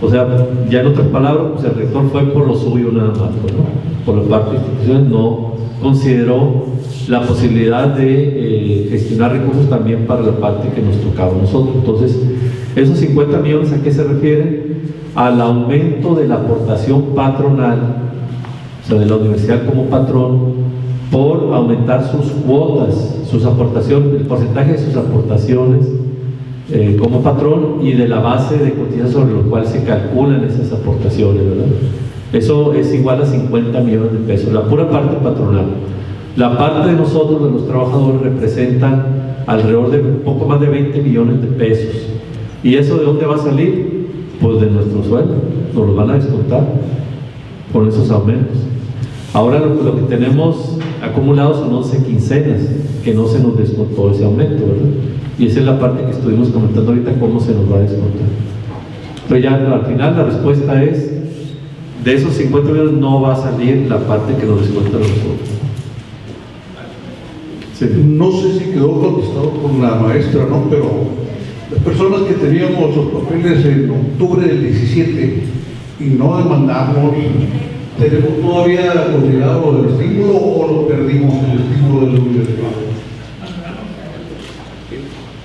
O sea, ya en otras palabras, pues el rector fue por lo suyo nada más, ¿no? Por la parte de instituciones no consideró la posibilidad de gestionar recursos también para la parte que nos tocaba a nosotros. Entonces, esos 50 millones, ¿a qué se refieren? Al aumento de la aportación patronal, o sea, de la universidad como patrón, por aumentar sus cuotas, sus aportaciones, el porcentaje de sus aportaciones como patrón y de la base de cotización sobre lo cual se calculan esas aportaciones, ¿verdad? Eso es igual a 50 millones de pesos, la pura parte patronal. La parte de nosotros, de los trabajadores, representan alrededor de un poco más de 20 millones de pesos. ¿Y eso de dónde va a salir? Pues de nuestro sueldo, nos lo van a descontar por esos aumentos. Ahora lo que tenemos acumulado son 11 quincenas, que no se nos descontó ese aumento, ¿verdad? Y esa es la parte que estuvimos comentando ahorita, cómo se nos va a descontar. Pero ya al final la respuesta es, de esos 50 millones no va a salir la parte que nos descuenta a nosotros. Sí.
No sé si quedó contestado por la maestra, ¿no? Pero las personas que teníamos los papeles en octubre del 17 y no demandamos, ¿tenemos todavía considerado el estímulo o lo perdimos, el estímulo de la universidad?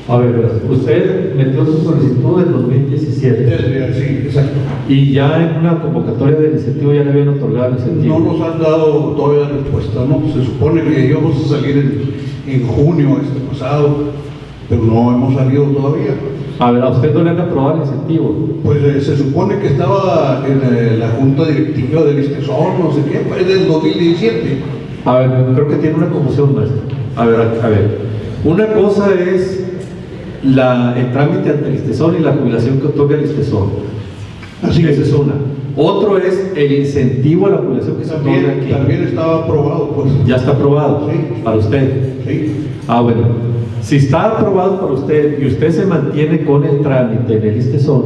A ver, usted metió su solicitud en 2017
Sí, exacto.
y ya en una convocatoria de incentivo ya le habían otorgado el incentivo.
No nos han dado todavía respuesta, ¿no? Se supone que íbamos a salir en junio pasado, pero no hemos salido todavía.
A ver, ¿a usted no le han aprobado el incentivo?
Pues se supone que estaba en la junta directiva del ISTESON, no sé qué, pues del 2017.
A ver, creo que tiene una confusión, maestro. A ver. Una cosa es el trámite ante el ISTESON y la jubilación que otorga el ISTESON.
Así
Esa es una. Otro es el incentivo a la jubilación que se otorga aquí.
También estaba aprobado, pues.
Ya está aprobado,
Sí.
para usted.
Sí.
Bueno, si está aprobado para usted y usted se mantiene con el trámite en el ISTESON,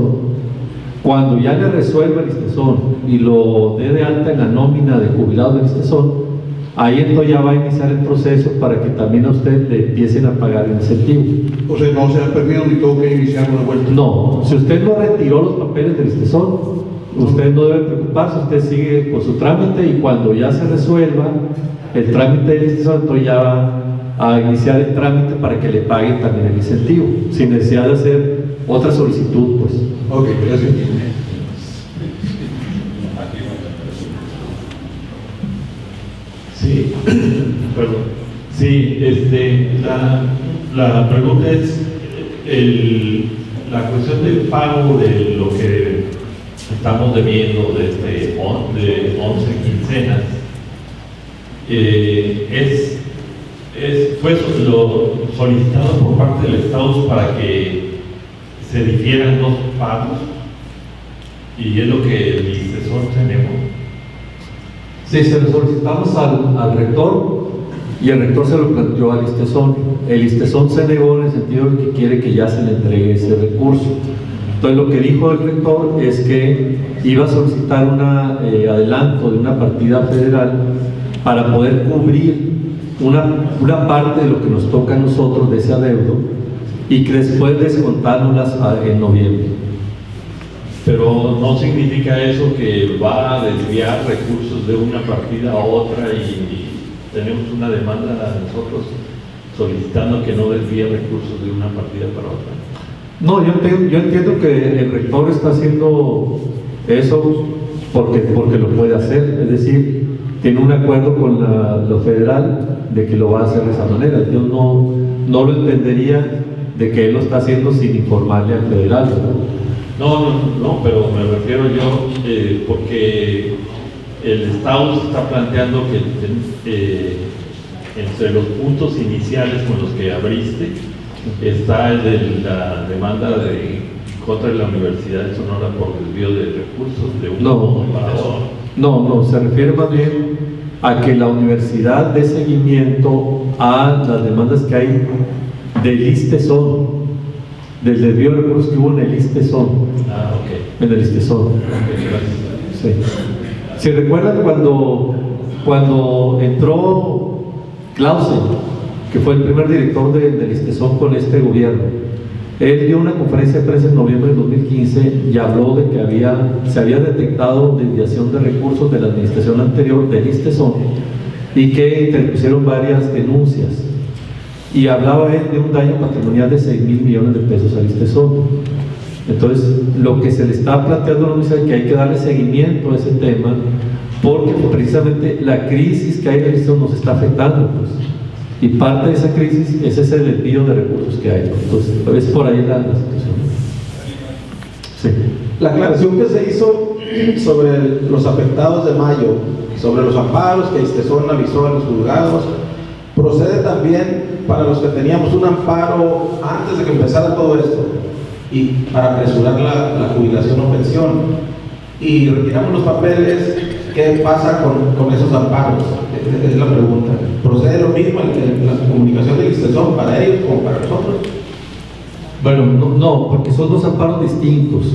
cuando ya le resuelva el ISTESON y lo dé de alta en la nómina de jubilados del ISTESON, ahí entonces ya va a iniciar el proceso para que también a usted le empiecen a pagar el incentivo.
O sea, no se ha perdido ni tengo que iniciarlo de vuelta.
No, si usted no retiró los papeles del ISTESON, usted no debe preocuparse, usted sigue con su trámite y cuando ya se resuelva el trámite del ISTESON, entonces ya va a iniciar el trámite para que le paguen también el incentivo, sin necesidad de hacer otra solicitud, pues.
Ok, gracias.
Sí, perdón. Sí, la pregunta es la cuestión del pago de lo que estamos debiendo de 11 quincenas. Fue lo solicitado por parte del Estado para que se difieran dos pagos y es lo que el ISTESON se negó.
Sí, se lo solicitamos al rector y el rector se lo planteó al ISTESON. El ISTESON se negó en el sentido de que quiere que ya se le entregue ese recurso. Entonces lo que dijo el rector es que iba a solicitar un adelanto de una partida federal para poder cubrir una parte de lo que nos toca a nosotros de ese adeudo y que después descontárnoslas en noviembre.
Pero no significa eso que va a desviar recursos de una partida a otra y tenemos una demanda nosotros solicitando que no desvíe recursos de una partida para otra.
No, yo entiendo que el rector está haciendo eso porque lo puede hacer, es decir, tiene un acuerdo con lo federal de que lo va a hacer de esa manera. Yo no lo entendería de que él lo está haciendo sin informarle al federal, ¿verdad?
No, pero me refiero yo porque el Estado se está planteando que entre los puntos iniciales con los que abriste está el de la demanda contra la Universidad de Sonora por desvío de recursos de un modo para otro.
No, se refiere más bien a que la universidad dé seguimiento a las demandas que hay del ISTESON, del desvío de recursos que hubo en el ISTESON.
Ok.
En el ISTESON.
Okay, gracias.
Sí. ¿Se recuerdan cuando entró Clausen, que fue el primer director del ISTESON con este gobierno? Él dio una conferencia de prensa en noviembre de 2015 y habló de que se había detectado desviación de recursos de la administración anterior del ISTESON y que interpusieron varias denuncias. Y hablaba él de un daño patrimonial de 6.000 millones de pesos al ISTESON. Entonces, lo que se le está planteando a la universidad es que hay que darle seguimiento a ese tema, porque precisamente la crisis que hay en el ISTESON nos está afectando, pues. Y parte de esa crisis es ese desvío de recursos que hay, ¿no? Entonces, es por ahí la situación. Sí.
La aclaración que se hizo sobre los afectados de mayo, sobre los amparos que ISTESON avisó a los juzgados, procede también para los que teníamos un amparo antes de que empezara todo esto y para apresurar la jubilación o pensión, y retiramos los papeles. ¿Qué pasa con esos amparos? Es la pregunta. ¿Procede lo mismo en la comunicación del ISTESON para ellos como para nosotros?
Bueno, no, porque son dos amparos distintos.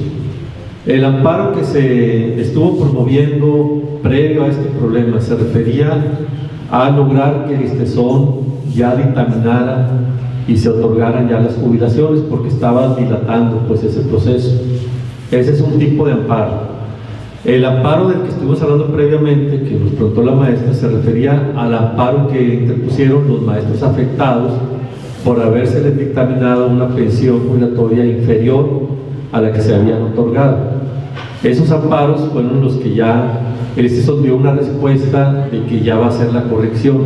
El amparo que se estuvo promoviendo previo a este problema se refería a lograr que el ISTESON ya dictaminara y se otorgaran ya las jubilaciones, porque estaba dilatando pues ese proceso. Ese es un tipo de amparo. El amparo del que estuvimos hablando previamente, que nos preguntó la maestra, se refería al amparo que interpusieron los maestros afectados por haberse dictaminado una pensión jubilatoria inferior a la que se habían otorgado. Esos amparos fueron los que ya el ISTESON dio una respuesta de que ya va a hacer la corrección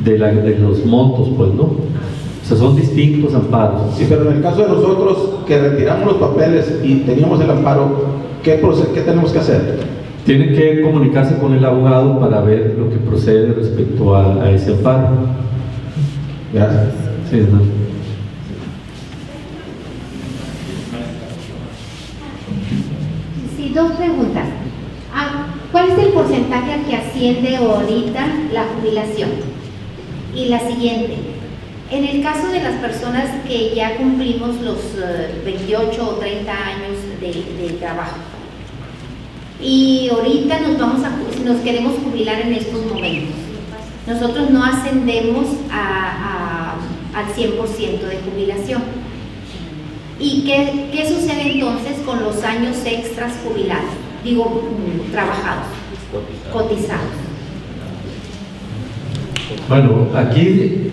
de los montos, pues, ¿no? O sea, son distintos amparos.
Sí, pero en el caso de nosotros que retiramos los papeles y teníamos el amparo, ¿qué tenemos que hacer?
Tienen que comunicarse con el abogado para ver lo que procede respecto a ese amparo.
Gracias.
Sí, ¿no?
Sí, dos preguntas. ¿Cuál es el porcentaje al que asciende ahorita la jubilación? Y la siguiente, en el caso de las personas que ya cumplimos los 28 o 30 años de trabajo y ahorita nos queremos jubilar en estos momentos, nosotros no ascendemos al 100% de jubilación. ¿Y qué sucede entonces con los años extras jubilados? Digo, trabajados, cotizados.
Bueno, aquí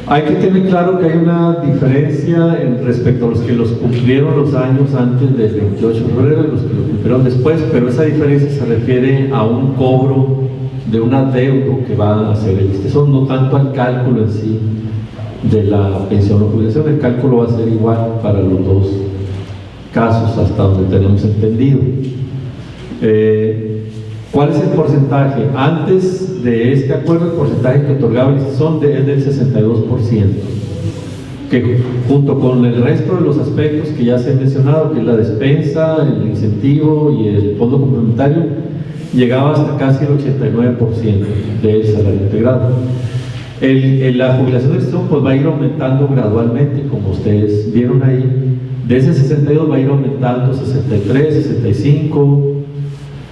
hay que tener claro que hay una diferencia respecto a los que los cumplieron los años antes del 28 de febrero y los que lo cumplieron después, pero esa diferencia se refiere a un cobro de un adeudo que va a hacer el ISTESON, no tanto al cálculo en sí de la pensión o jubilación. El cálculo va a ser igual para los dos casos hasta donde tenemos entendido. ¿Cuál es el porcentaje? Antes de este acuerdo, el porcentaje que otorgaba el ISTESON es del 62%, que junto con el resto de los aspectos que ya se han mencionado, que es la despensa, el incentivo y el fondo complementario, llegaba hasta casi el 89% del salario integrado. La jubilación del ISTESON pues va a ir aumentando gradualmente, como ustedes vieron ahí. De ese 62 va a ir aumentando 63, 65,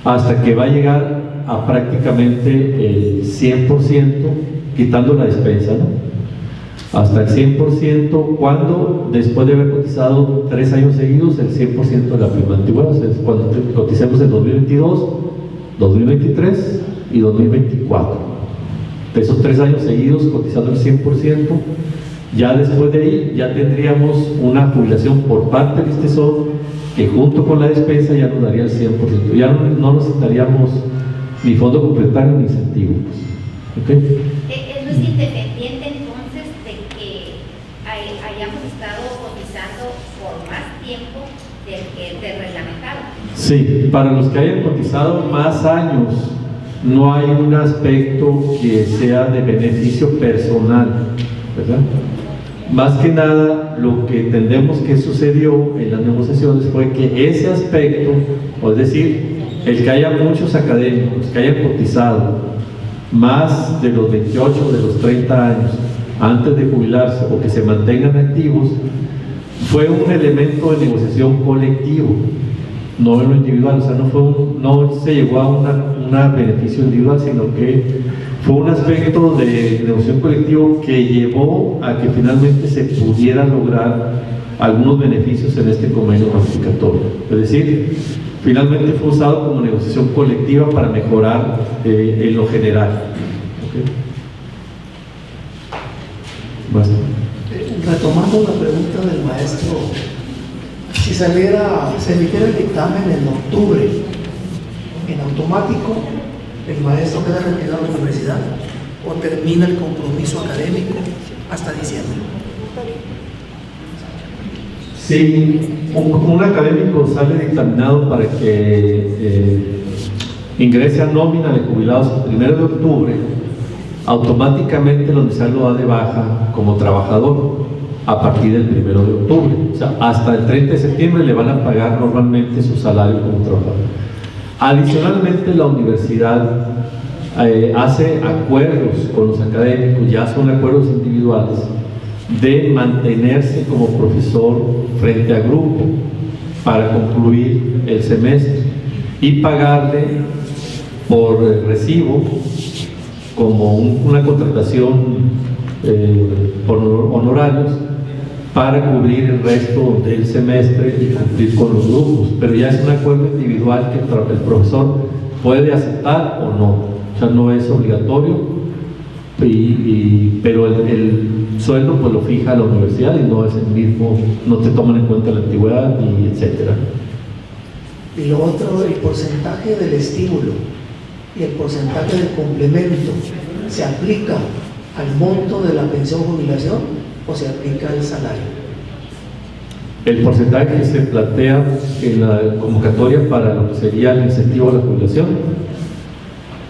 hasta que va a llegar a prácticamente el 100%, quitando la despensa, ¿no? Hasta el 100%, cuando después de haber cotizado 3 años seguidos, el 100% de la prima antigüedad, es cuando coticemos en 2022, 2023 y 2024. De esos 3 años seguidos cotizando el 100%, ya después de ahí ya tendríamos una jubilación por parte del ISTESON que junto con la despensa ya nos daría el 100%. Ya no necesitaríamos ni fondo complementario ni incentivo. ¿Okay?
¿Eso es independiente entonces de que hayamos estado cotizando por más tiempo del reglamentado?
Sí, para los que hayan cotizado más años, no hay un aspecto que sea de beneficio personal, ¿verdad? Más que nada, lo que entendemos que sucedió en las negociaciones fue que ese aspecto, o es decir, el que haya muchos académicos que hayan cotizado más de los 28 o de los 30 años antes de jubilarse o que se mantengan activos, fue un elemento de negociación colectivo, no en lo individual. O sea, no se llegó a un beneficio individual, sino que fue un aspecto de negociación colectivo que llevó a que finalmente se pudiera lograr algunos beneficios en este convenio ratificatorio. Es decir, finalmente fue usado como negociación colectiva para mejorar en lo general. ¿Okay? Bueno.
Retomando la pregunta del maestro, si se emitiera el dictamen en octubre, en automático, ¿el maestro queda retirado de la universidad o termina el compromiso académico hasta diciembre?
Si un académico sale dictaminado para que ingrese a nómina de jubilados el 1 de octubre, automáticamente la universidad lo da de baja como trabajador a partir del 1 de octubre. O sea, hasta el 30 de septiembre le van a pagar normalmente su salario como trabajador. Adicionalmente, la universidad hace acuerdos con los académicos, ya son acuerdos individuales, de mantenerse como profesor frente a grupo para concluir el semestre y pagarle por recibo como una contratación por honorarios para cubrir el resto del semestre y cumplir con los grupos, pero ya es un acuerdo individual que el profesor puede aceptar o no, o sea, no es obligatorio, pero el sueldo pues lo fija la universidad y no es el mismo, no te toman en cuenta la antigüedad y etcétera.
Y lo otro, el porcentaje del estímulo y el porcentaje del complemento, ¿se aplica al monto de la pensión jubilación o se aplica al salario?
El porcentaje que se plantea en la convocatoria para lo que sería el incentivo a la jubilación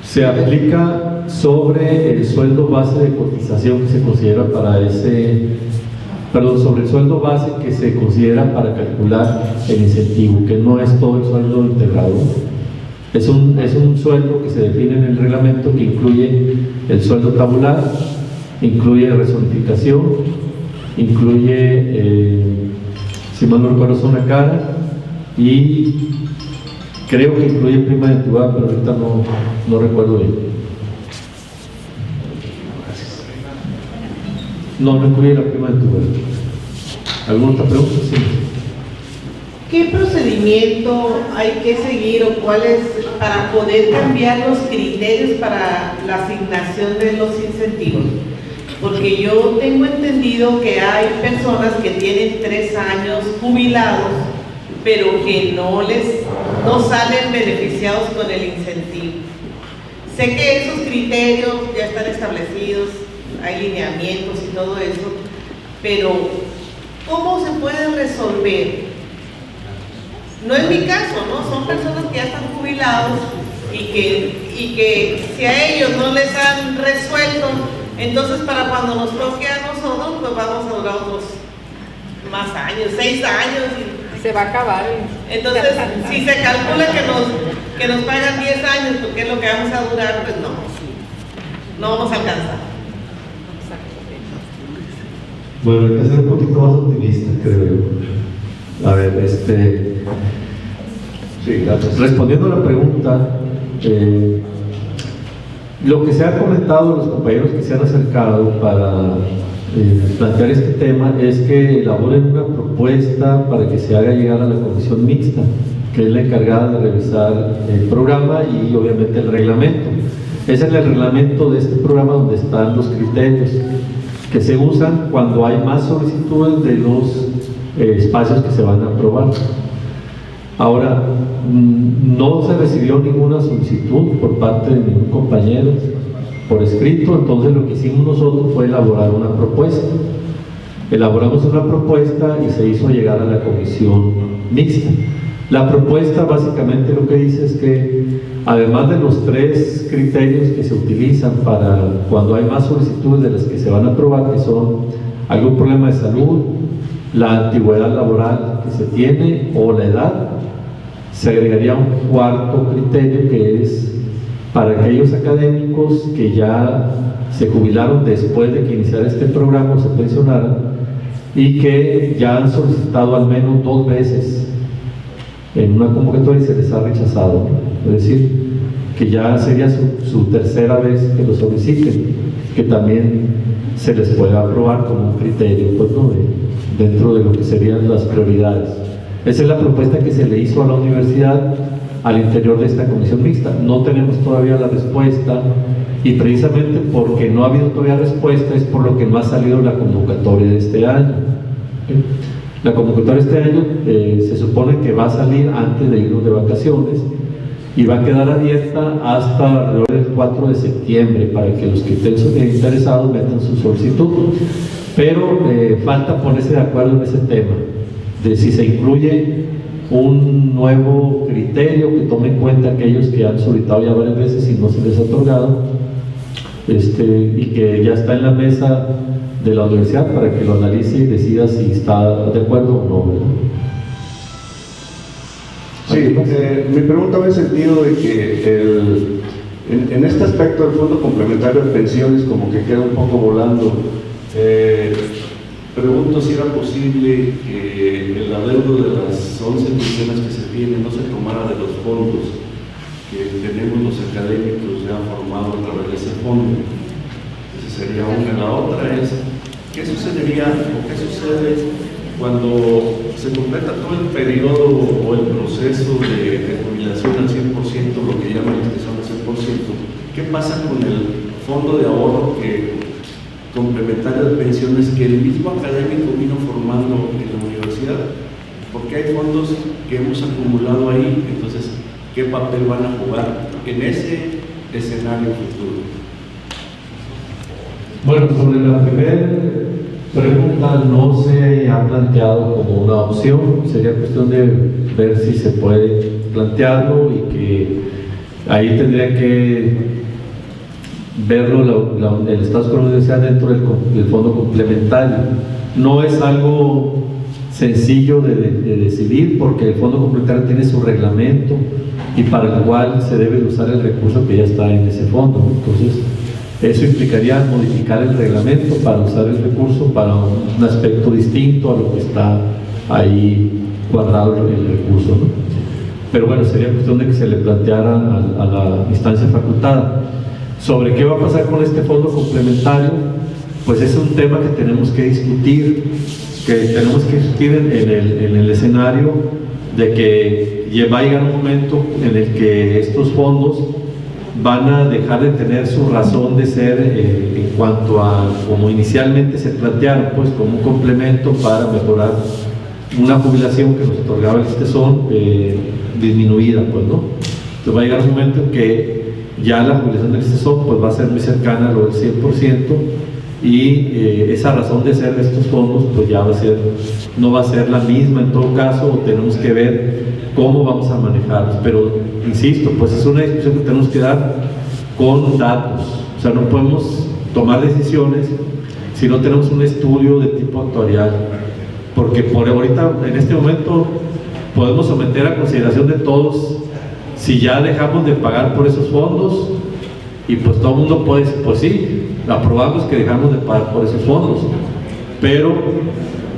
se aplica sobre el sueldo base de cotización que se considera para sobre el sueldo base que se considera para calcular el incentivo, que no es todo el sueldo integrado. Es un sueldo que se define en el reglamento, que incluye el sueldo tabular, incluye rezonificación, incluye, si mal no recuerdo, zona cara, y creo que incluye prima de antigüedad, pero ahorita no recuerdo bien. No incluye la prima de antigüedad. ¿Alguna otra pregunta? Sí.
¿Qué procedimiento hay que seguir o cuál es para poder cambiar los criterios para la asignación de los incentivos? Porque yo tengo entendido que hay personas que tienen 3 años jubilados, pero que no salen beneficiados con el incentivo. Sé que esos criterios ya están establecidos, hay lineamientos y todo eso, pero ¿cómo se pueden resolver? No es mi caso, ¿no? Son personas que ya están jubilados y que si a ellos no les han resuelto, entonces para cuando nos toque a nosotros, pues vamos a durar otros más años, 6 años.
Se va a acabar.
Entonces, si se calcula que nos pagan 10 años, porque es lo que vamos a durar, pues no vamos a alcanzar.
Bueno, hay que ser un poquito más optimista, creo yo. A ver, sí, gracias. Respondiendo a la pregunta, lo que se ha comentado los compañeros que se han acercado para plantear este tema es que elaboren una propuesta para que se haga llegar a la comisión mixta, que es la encargada de revisar el programa y obviamente el reglamento. Es en el reglamento de este programa donde están los criterios que se usan cuando hay más solicitudes de los espacios que se van a aprobar. Ahora, no se recibió ninguna solicitud por parte de ningún compañero por escrito, entonces lo que hicimos nosotros fue elaborar una propuesta. Elaboramos una propuesta y se hizo llegar a la comisión mixta. La propuesta básicamente lo que dice es que, además de los 3 criterios que se utilizan para cuando hay más solicitudes de las que se van a aprobar, que son algún problema de salud, la antigüedad laboral que se tiene o la edad, se agregaría un 4º criterio que es para aquellos académicos que ya se jubilaron después de que iniciara este programa o se pensionaran y que ya han solicitado al menos 2 veces en una convocatoria y se les ha rechazado, es decir, que ya sería su 3ª vez que lo soliciten, que también se les pueda aprobar como un criterio, pues, ¿no? Dentro de lo que serían las prioridades. Esa es la propuesta que se le hizo a la universidad al interior de esta comisión mixta. No tenemos todavía la respuesta, y precisamente porque no ha habido todavía respuesta es por lo que no ha salido la convocatoria de este año. La convocatoria de este año se supone que va a salir antes de irnos de vacaciones y va a quedar abierta hasta alrededor del 4 de septiembre para que los que estén interesados metan su solicitud. Pero falta ponerse de acuerdo en ese tema, de si se incluye un nuevo criterio que tome en cuenta aquellos que han solicitado ya varias veces y no se les ha otorgado, y que ya está en la mesa de la universidad para que lo analice y decida si está de acuerdo o no, ¿verdad?
Sí, mi pregunta va en el sentido de que en este aspecto del Fondo Complementario de Pensiones como que queda un poco volando. Pregunto si era posible que el adeudo de las 11 pensiones que se tienen no se tomara de los fondos que tenemos los académicos ya formados a través de ese fondo. Esa sería una. La otra es, ¿qué sucedería o qué sucede cuando se completa todo el periodo o el proceso de jubilación al 100%, lo que llaman extensión al 100%? ¿Qué pasa con el fondo de ahorro complementario de pensiones que el mismo académico vino formando en la universidad? Porque hay fondos que hemos acumulado ahí, entonces, ¿qué papel van a jugar en ese escenario futuro?
Bueno, sobre la primera pregunta no se ha planteado como una opción, sería cuestión de ver si se puede plantearlo, y que ahí tendría que verlo el Estado de la Universidad dentro del fondo complementario. No es algo sencillo de decidir, porque el fondo complementario tiene su reglamento y para el cual se debe usar el recurso que ya está en ese fondo. Entonces eso implicaría modificar el reglamento para usar el recurso para un aspecto distinto a lo que está ahí guardado el recurso, ¿no? Pero bueno, sería cuestión de que se le planteara a la instancia facultada. Sobre qué va a pasar con este fondo complementario, pues es un tema que tenemos que discutir, en el escenario de que va a llegar un momento en el que estos fondos van a dejar de tener su razón de ser en cuanto a como inicialmente se plantearon, pues como un complemento para mejorar una jubilación que nos otorgaba el ISTESON disminuida, pues, ¿no? Entonces va a llegar un momento en que ya la jubilación del ISTESON pues va a ser muy cercana a lo del 100%, y esa razón de ser de estos fondos pues ya no va a ser la misma en todo caso. Tenemos que ver cómo vamos a manejarlos, pero insisto, pues es una discusión que tenemos que dar con datos. O sea, no podemos tomar decisiones si no tenemos un estudio de tipo actuarial, porque por ahorita, en este momento, podemos someter a consideración de todos si ya dejamos de pagar por esos fondos, y pues todo el mundo puede decir, pues sí, aprobamos que dejamos de pagar por esos fondos, pero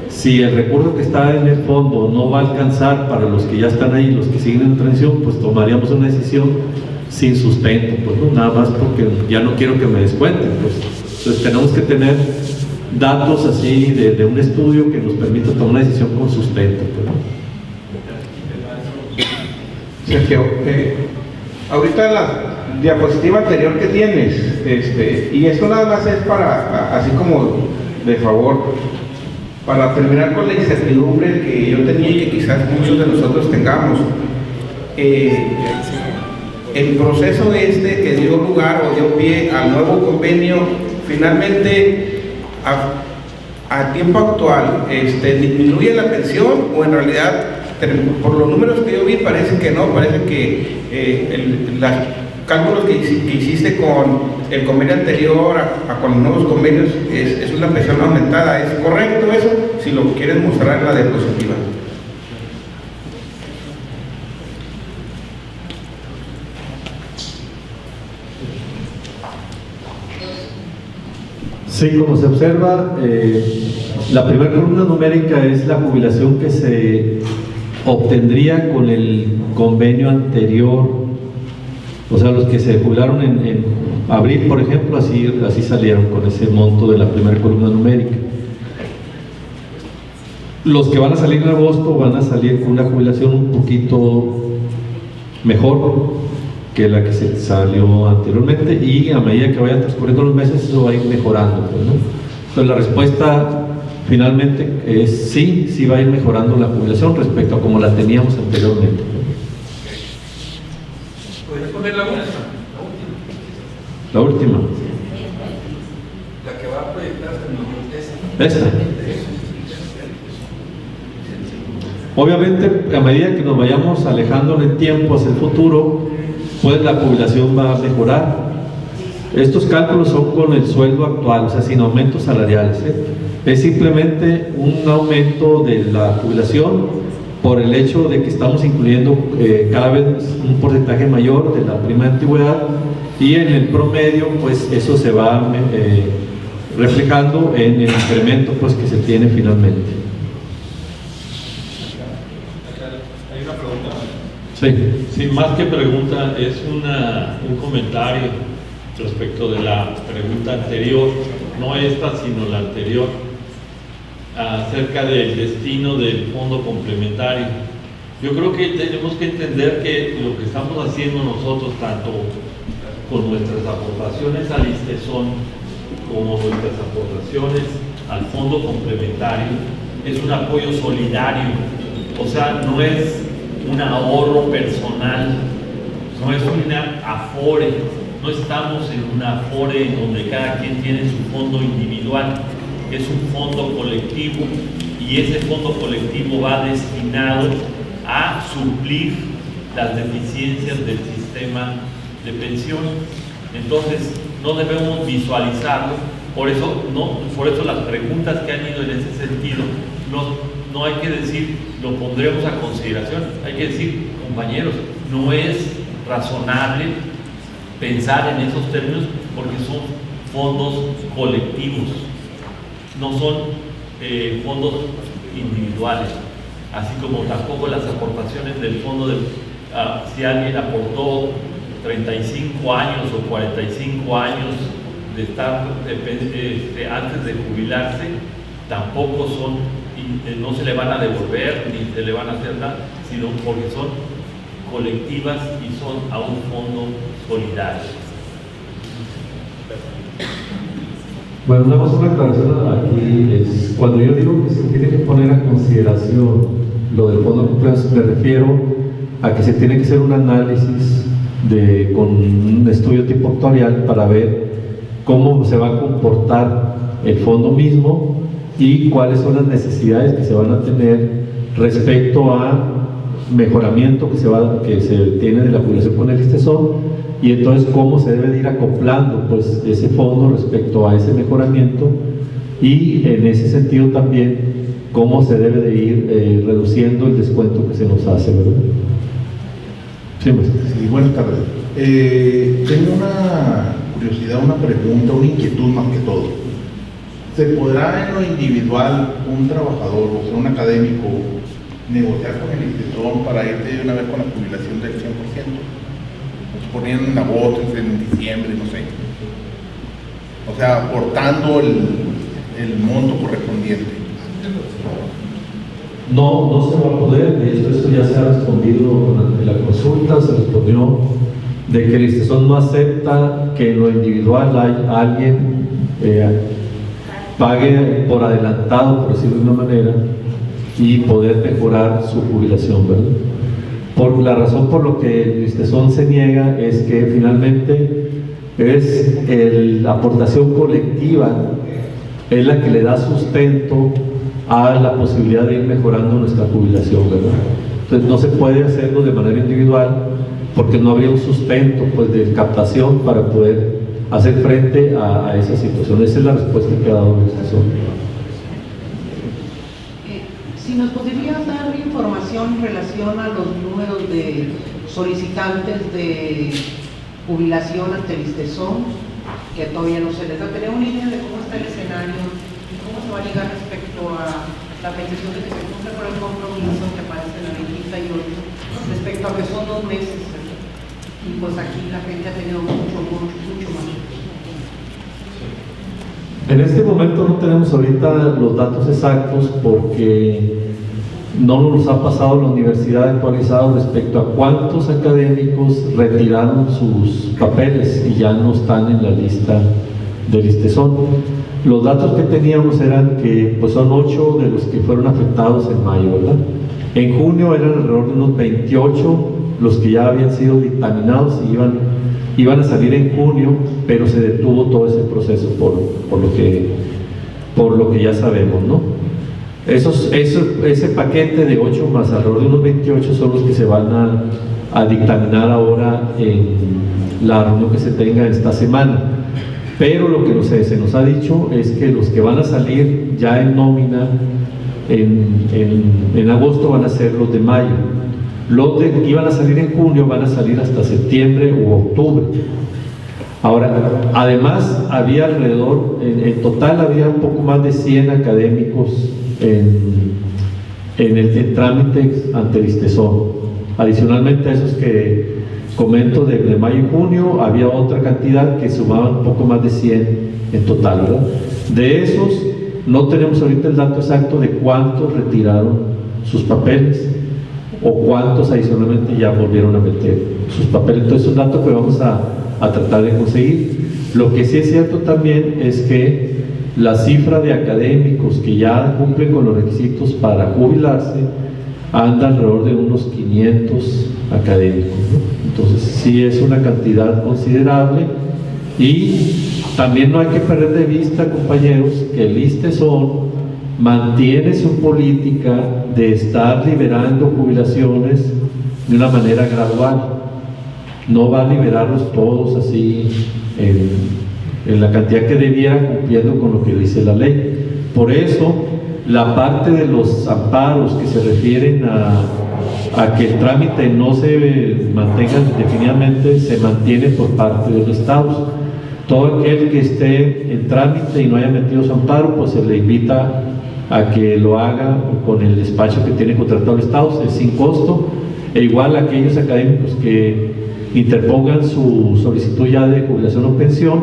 si el recurso que está en el fondo no va a alcanzar para los que ya están ahí, los que siguen en transición, pues tomaríamos una decisión sin sustento, pues, ¿no? Nada más porque ya no quiero que me descuenten, pues. Entonces tenemos que tener datos así de un estudio que nos permita tomar una decisión con sustento, pues, ¿no?
Sergio, ahorita la diapositiva anterior que tienes, y esto nada más es para, así como de favor, para terminar con la incertidumbre que yo tenía y que quizás muchos de nosotros tengamos. El proceso que dio lugar o dio pie al nuevo convenio, finalmente a tiempo actual, ¿disminuye la pensión o en realidad, por los números que yo vi, parece que no? Parece que los cálculos que hiciste con el convenio anterior con los nuevos convenios es una pensión aumentada. ¿Es correcto eso? Si lo quieres mostrar en la diapositiva.
Sí, como se observa, la primera columna numérica es la jubilación que se obtendría con el convenio anterior. O sea, los que se jubilaron en abril, por ejemplo, así salieron con ese monto de la primera columna numérica. Los que van a salir en agosto van a salir con una jubilación un poquito mejor que la que se salió anteriormente, y a medida que vayan transcurriendo los meses eso va a ir mejorando, pues, ¿no? Entonces la respuesta finalmente es sí, sí va a ir mejorando la jubilación respecto a como la teníamos anteriormente.
¿Puedes poner la última?
La última.
La que va a proyectar
Esta. Obviamente, a medida que nos vayamos alejando en el tiempo hacia el futuro, pues la jubilación va a mejorar. Estos cálculos son con el sueldo actual, o sea, sin aumentos salariales, ¿eh? Es simplemente un aumento de la jubilación por el hecho de que estamos incluyendo cada vez un porcentaje mayor de la prima de antigüedad, y en el promedio, pues eso se va reflejando en el incremento, pues, que se tiene finalmente.
Hay una pregunta.
Sí.
Sí, más que pregunta, es un comentario respecto de la pregunta anterior, no esta, sino la anterior, acerca del destino del fondo complementario. Yo creo que tenemos que entender que lo que estamos haciendo nosotros, tanto con nuestras aportaciones al ISTESON como nuestras aportaciones al fondo complementario, es un apoyo solidario. O sea, no es un ahorro personal, no es una afore, no estamos en una afore en donde cada quien tiene su fondo individual, es un fondo colectivo, y ese fondo colectivo va destinado a suplir las deficiencias del sistema de pensión. Entonces no debemos visualizarlo, por eso las preguntas que han ido en ese sentido, no hay que decir lo pondremos a consideración, hay que decir, compañeros, no es razonable pensar en esos términos porque son fondos colectivos, no son fondos individuales, así como tampoco las aportaciones del fondo si alguien aportó 35 años o 45 años de estar antes de jubilarse, tampoco son, no se le van a devolver ni se le van a hacer nada, sino porque son colectivas y son a un fondo solidario.
Bueno, nada más una aclaración aquí es, cuando yo digo que se tiene que poner a consideración lo del fondo complejo, me refiero a que se tiene que hacer un análisis con un estudio tipo actuarial para ver cómo se va a comportar el fondo mismo y cuáles son las necesidades que se van a tener respecto a mejoramiento que se tiene de la jubilación con el ISTESON, y entonces cómo se debe de ir acoplando, pues, ese fondo respecto a ese mejoramiento, y en ese sentido también cómo se debe de ir reduciendo el descuento que se nos hace, ¿verdad? Sí, pues.
Sí, buenas tardes. Tengo una curiosidad, una pregunta, una inquietud más que todo. ¿Se podrá en lo individual un trabajador, o sea, un académico, negociar con el ISTESON para irte de una vez con la jubilación del 100%? Poniendo en agosto, en diciembre, no sé. O sea, aportando el monto correspondiente.
No se va a poder. De hecho, esto ya se ha respondido durante la consulta, se respondió de que el ISTESON no acepta que en lo individual alguien pague por adelantado, por decirlo de una manera, y poder mejorar su jubilación, ¿verdad? Por la razón por lo que el ISTESON se niega es que finalmente es la aportación colectiva es la que le da sustento a la posibilidad de ir mejorando nuestra jubilación, ¿verdad? Entonces no se puede hacerlo de manera individual porque no habría un sustento, pues, de captación para poder hacer frente a esa situación. Esa es la respuesta que ha dado el ISTESON.
Si nos podrías dar información en relación a los números de solicitantes de jubilación ante el ISTESON, que todavía no se les da, tener una idea de cómo está el escenario y cómo se va a llegar respecto a la petición de que se cumpla con el compromiso que aparece en la ley 38, respecto a que son 2 meses, y pues aquí la gente ha tenido mucho más.
En este momento no tenemos ahorita los datos exactos porque no nos los ha pasado la universidad actualizado respecto a cuántos académicos retiraron sus papeles y ya no están en la lista del ISTESON. Los datos que teníamos eran que pues son 8 de los que fueron afectados en mayo, ¿verdad? En junio eran alrededor de unos 28 los que ya habían sido dictaminados y iban a salir en junio, pero se detuvo todo ese proceso por lo que ya sabemos, ¿no? Ese paquete de 8 más alrededor de unos 28 son los que se van a dictaminar ahora en la reunión que se tenga esta semana. Pero lo que se nos ha dicho es que los que van a salir ya en nómina en agosto van a ser los de mayo. Los que iban a salir en junio van a salir hasta septiembre u octubre. Ahora, además había alrededor, en total había un poco más de 100 académicos en el trámite ante el ISTESON. Adicionalmente a esos que comento de mayo y junio, había otra cantidad que sumaban un poco más de 100 en total, ¿verdad? De esos, no tenemos ahorita el dato exacto de cuántos retiraron sus papeles o cuántos adicionalmente ya volvieron a meter sus papeles. Entonces es un dato que vamos a tratar de conseguir. Lo que sí es cierto también es que la cifra de académicos que ya cumplen con los requisitos para jubilarse anda alrededor de unos 500 académicos, ¿no? Entonces sí es una cantidad considerable y también no hay que perder de vista, compañeros, que el ISTESON mantiene su política de estar liberando jubilaciones de una manera gradual. No va a liberarlos todos así en la cantidad que debiera, cumpliendo con lo que dice la ley. Por eso la parte de los amparos que se refieren a que el trámite no se mantenga indefinidamente, se mantiene por parte de los estados. Todo aquel que esté en trámite y no haya metido su amparo, pues se le invita a que lo haga con el despacho que tiene contratado el estado, es sin costo, e igual aquellos académicos que interpongan su solicitud ya de jubilación o pensión,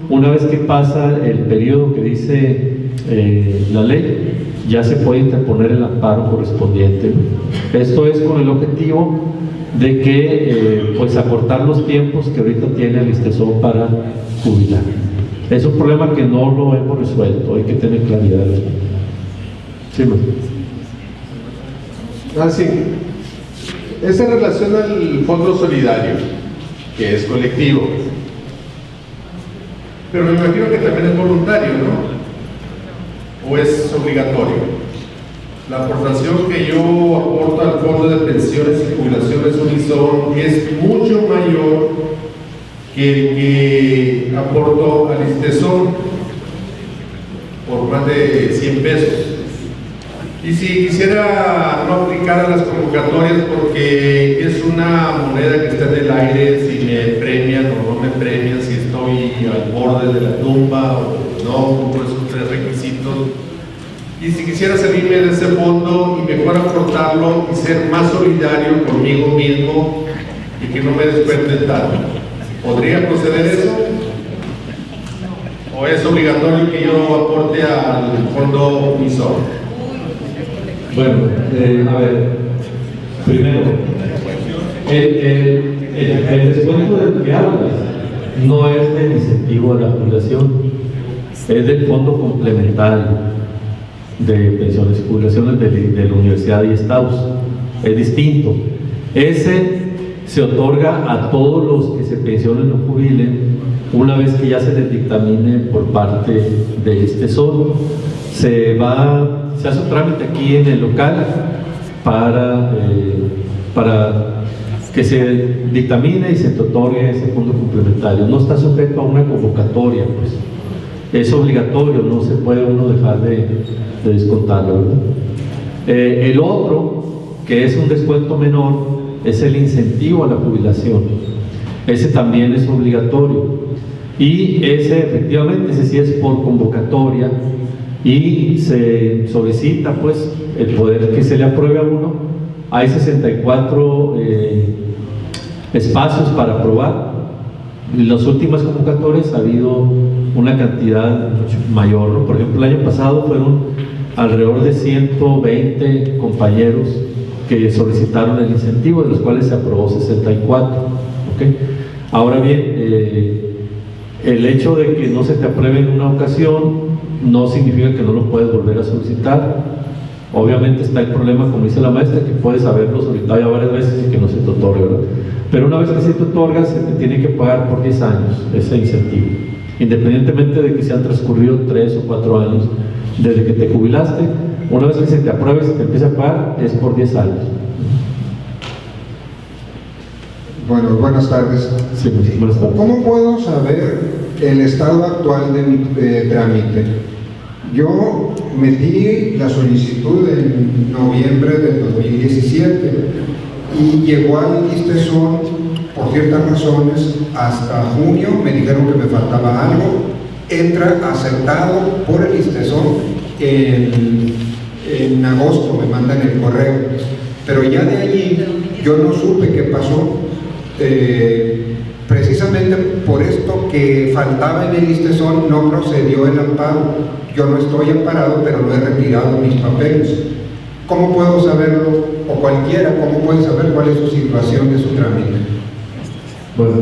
una vez que pasa el periodo que dice la ley, ya se puede interponer el amparo correspondiente, ¿no? Esto es con el objetivo de que pues acortar los tiempos que ahorita tiene el ISTESON para jubilar. Es un problema que no lo hemos resuelto, hay que tener claridad. Sí,
sí. Es en relación al Fondo Solidario, que es colectivo, pero me imagino que también es voluntario, ¿no? ¿O es obligatorio? La aportación que yo aporto al Fondo de Pensiones y Jubilaciones Unison es mucho mayor que aporto al ISTESON por más de 100 pesos. Y si quisiera no aplicar a las convocatorias porque es una moneda que está en el aire, si me premian o no me premian, si estoy al borde de la tumba o no, por esos 3 requisitos. Y si quisiera salirme de ese fondo y mejor aportarlo y ser más solidario conmigo mismo y que no me descuenten tanto, ¿podría proceder eso? ¿O es obligatorio que yo aporte al fondo Unison?
Bueno, a ver, primero, el descuento del que hablas no es del incentivo a la jubilación, es del fondo complementario de pensiones y jubilaciones de la universidad y estados. Es distinto. Ese se otorga a todos los que se pensionen o jubilen una vez que ya se les dictamine por parte de ISTESON. Se hace un trámite aquí en el local para que se dictamine y se te otorgue ese fondo complementario. No está sujeto a una convocatoria, pues es obligatorio, no se puede uno dejar de descontarlo, ¿verdad? El otro, que es un descuento menor, es el incentivo a la jubilación. Ese también es obligatorio y ese efectivamente, ese sí es por convocatoria y se solicita pues el poder que se le apruebe a uno. Hay 64 espacios para aprobar. En las últimas convocatorias ha habido una cantidad mucho mayor, ¿no? Por ejemplo, el año pasado fueron alrededor de 120 compañeros que solicitaron el incentivo, de los cuales se aprobó 64. ¿Okay? Ahora bien, el hecho de que no se te apruebe en una ocasión no significa que no lo puedes volver a solicitar. Obviamente está el problema, como dice la maestra, que puedes haberlo solicitado ya varias veces y que no se te otorgue, ¿verdad? Pero una vez que se te otorga, se te tiene que pagar por 10 años ese incentivo, independientemente de que se han transcurrido 3 o 4 años desde que te jubilaste. Una vez que se te apruebe y se te empieza a pagar, es por 10 años.
Bueno, buenas tardes.
Sí, buenas tardes.
¿Cómo puedo saber el estado actual de mi trámite? Yo metí la solicitud en noviembre del 2017 y llegó al ISSSTESON por ciertas razones hasta junio. Me dijeron que me faltaba algo. Entra aceptado por el ISSSTESON en agosto, me mandan el correo, pero ya de allí yo no supe qué pasó. Precisamente por esto que faltaba en el ISSSTESON no procedió el amparo. Yo no estoy amparado, pero no he retirado mis papeles. ¿Cómo puedo saberlo? O cualquiera, ¿cómo puede saber cuál es su situación de su trámite?
Bueno,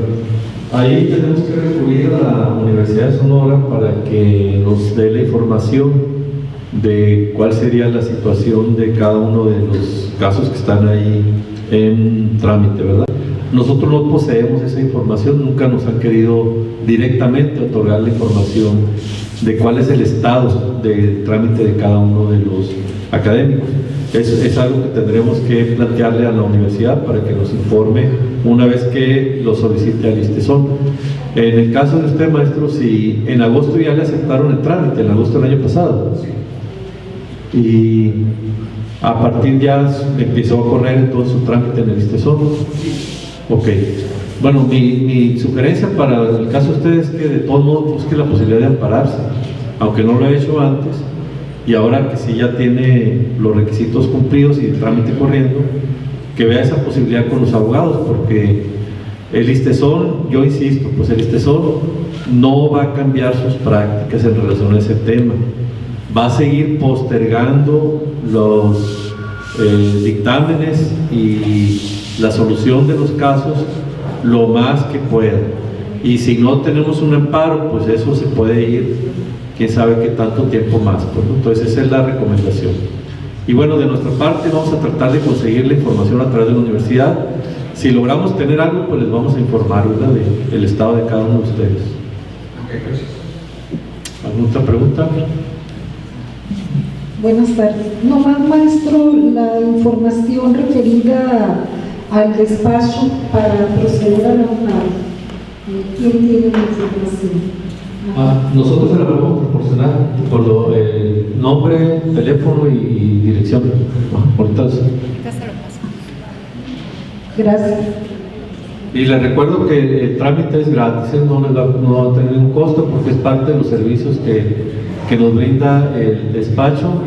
ahí tenemos que recurrir a la Universidad de Sonora para que nos dé la información de cuál sería la situación de cada uno de los casos que están ahí en trámite, ¿verdad? Nosotros no poseemos esa información, nunca nos han querido directamente otorgar la información de cuál es el estado de trámite de cada uno de los académicos. Es algo que tendremos que plantearle a la universidad para que nos informe una vez que lo solicite al ISSSTESON. En el caso de usted, maestro, si en agosto ya le aceptaron el trámite, en agosto del año pasado, y a partir ya empezó a correr todo su trámite en el ISSSTESON. Ok. Bueno, mi sugerencia para el caso de ustedes es que de todos modos busque la posibilidad de ampararse, aunque no lo he hecho antes, y ahora que sí ya tiene los requisitos cumplidos y el trámite corriendo, que vea esa posibilidad con los abogados, porque el ISSSTESON, yo insisto, pues el ISSSTESON no va a cambiar sus prácticas en relación a ese tema, va a seguir postergando los dictámenes y la solución de los casos lo más que pueda, y si no tenemos un amparo, pues eso se puede ir quién sabe qué tanto tiempo más, pues, ¿no? Entonces esa es la recomendación. Y bueno, de nuestra parte vamos a tratar de conseguir la información a través de la universidad. Si logramos tener algo, pues les vamos a informar, ¿verdad?, del estado de cada uno de ustedes.
Ok, gracias.
¿Alguna otra pregunta?
Buenas tardes. Nomás, maestro, la información referida al despacho para proceder al amparo. ¿Quién tiene la información?
Nosotros se la podemos proporcionar por nombre, teléfono y dirección. Ahorita
Gracias.
Y les recuerdo que el trámite es gratis, no va a tener ningún costo porque es parte de los servicios que nos brinda el despacho,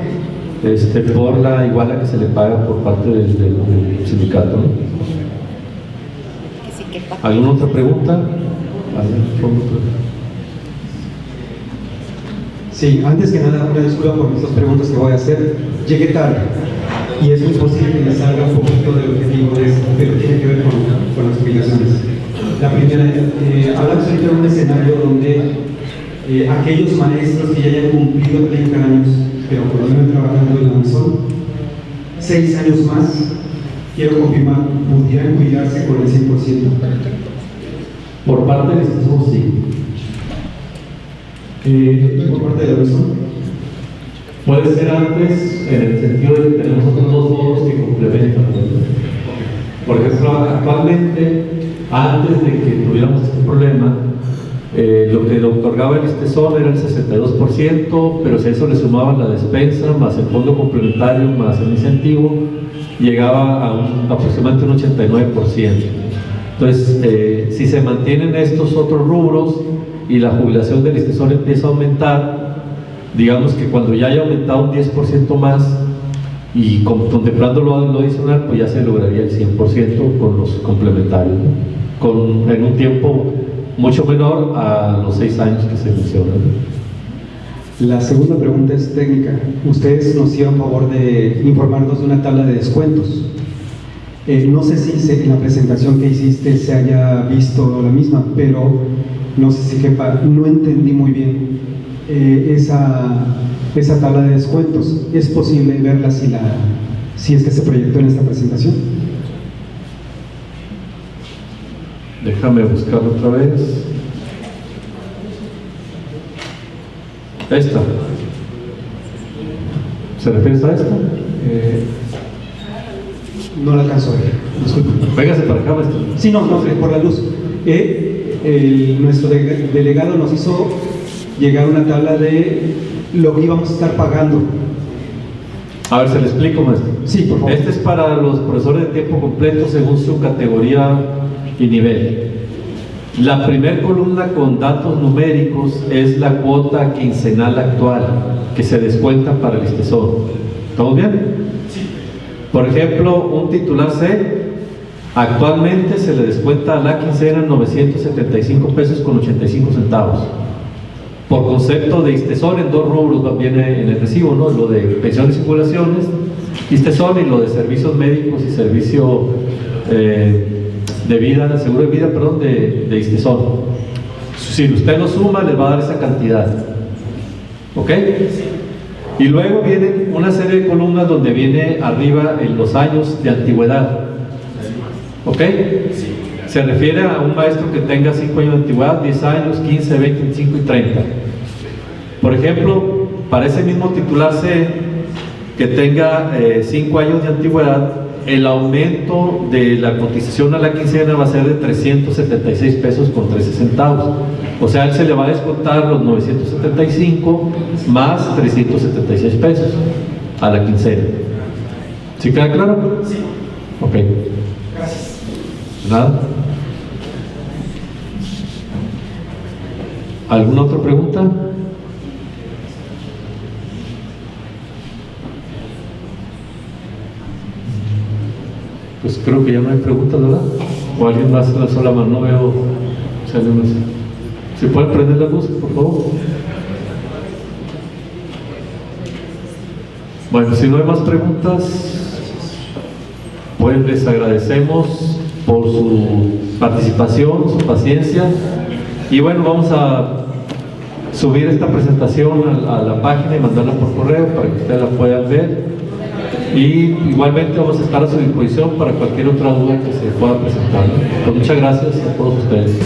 por la iguala que se le paga por parte del sindicato, ¿no? ¿Alguna otra pregunta?
Sí, antes que nada, una disculpa por estas preguntas que voy a hacer. Llegué tarde y es muy posible que me salga un poquito del objetivo de esto, pero tiene que ver con las obligaciones. La primera, hablamos ahorita de un escenario donde aquellos maestros que ya hayan cumplido 30 años, pero continúen trabajando en la UNSON, 6 años más, quiero confirmar, pudieran cuidarse con el 100%.
Por parte de estos, sí.
Por parte de la UNSON.
Puede ser antes, en el sentido de que tenemos otros dos bonos que complementan. Por ejemplo, actualmente, antes de que tuviéramos este problema, lo que le otorgaba el ISSSTESON era el 62%, pero si a eso le sumaban la despensa, más el fondo complementario, más el incentivo, llegaba a aproximadamente un 89%. Entonces, si se mantienen estos otros rubros y la jubilación del ISSSTESON empieza a aumentar, digamos que cuando ya haya aumentado un 10% más y contemplando lo adicional, pues ya se lograría el 100% con los complementarios, ¿no? En un tiempo mucho menor a los 6 años que se mencionan.
La segunda pregunta es técnica. Ustedes nos hicieron favor de informarnos de una tabla de descuentos. No sé si en la presentación que hiciste se haya visto la misma, pero no sé si no entendí muy bien esa tabla de descuentos. ¿Es posible verla si es que se proyectó en esta presentación?
Déjame buscarlo otra vez. Esta. ¿Se refiere a esta?
No la alcanzo a ver, disculpe.
Véngase para acá, maestro.
Sí, no, por la luz. Nuestro delegado nos hizo llegar una tabla de lo que íbamos a estar pagando.
A ver, se le explico, maestro.
Sí, por favor.
Este es para los profesores de tiempo completo según su categoría y nivel. La primera columna con datos numéricos es la cuota quincenal actual que se descuenta para el ISTESOR. ¿Estamos bien? Sí. Por ejemplo, un titular C actualmente se le descuenta a la quincena 975 pesos con 85 centavos. Por concepto de ISTESOR en 2 rubros viene en el recibo, ¿no? Lo de pensiones y jubilaciones, ISTESOR, y lo de servicios médicos y servicio de vida, seguro de vida, perdón, de ISTESOR. Si usted lo suma, les va a dar esa cantidad. ¿Ok? Y luego viene una serie de columnas donde viene arriba en los años de antigüedad. ¿Ok? Se refiere a un maestro que tenga 5 años de antigüedad, 10 años, 15, 20, 25 y 30. Por ejemplo, para ese mismo titular C que tenga 5 años de antigüedad, el aumento de la cotización a la quincena va a ser de 376 pesos con 13 centavos. O sea, a él se le va a descontar los 975 más 376 pesos a la quincena. ¿Sí queda claro? Sí. Ok. Gracias. ¿Nada? ¿Alguna otra pregunta? Pues creo que ya no hay preguntas, ¿verdad? ¿O alguien más la sola mano? No veo. ¿Se puede prender la luz, por favor? Bueno, si no hay más preguntas, pues les agradecemos por su participación, su paciencia. Y bueno, vamos a subir esta presentación a la página y mandarla por correo para que ustedes la puedan ver. Y igualmente vamos a estar a su disposición para cualquier otra duda que se pueda presentar. Pues muchas gracias a todos ustedes.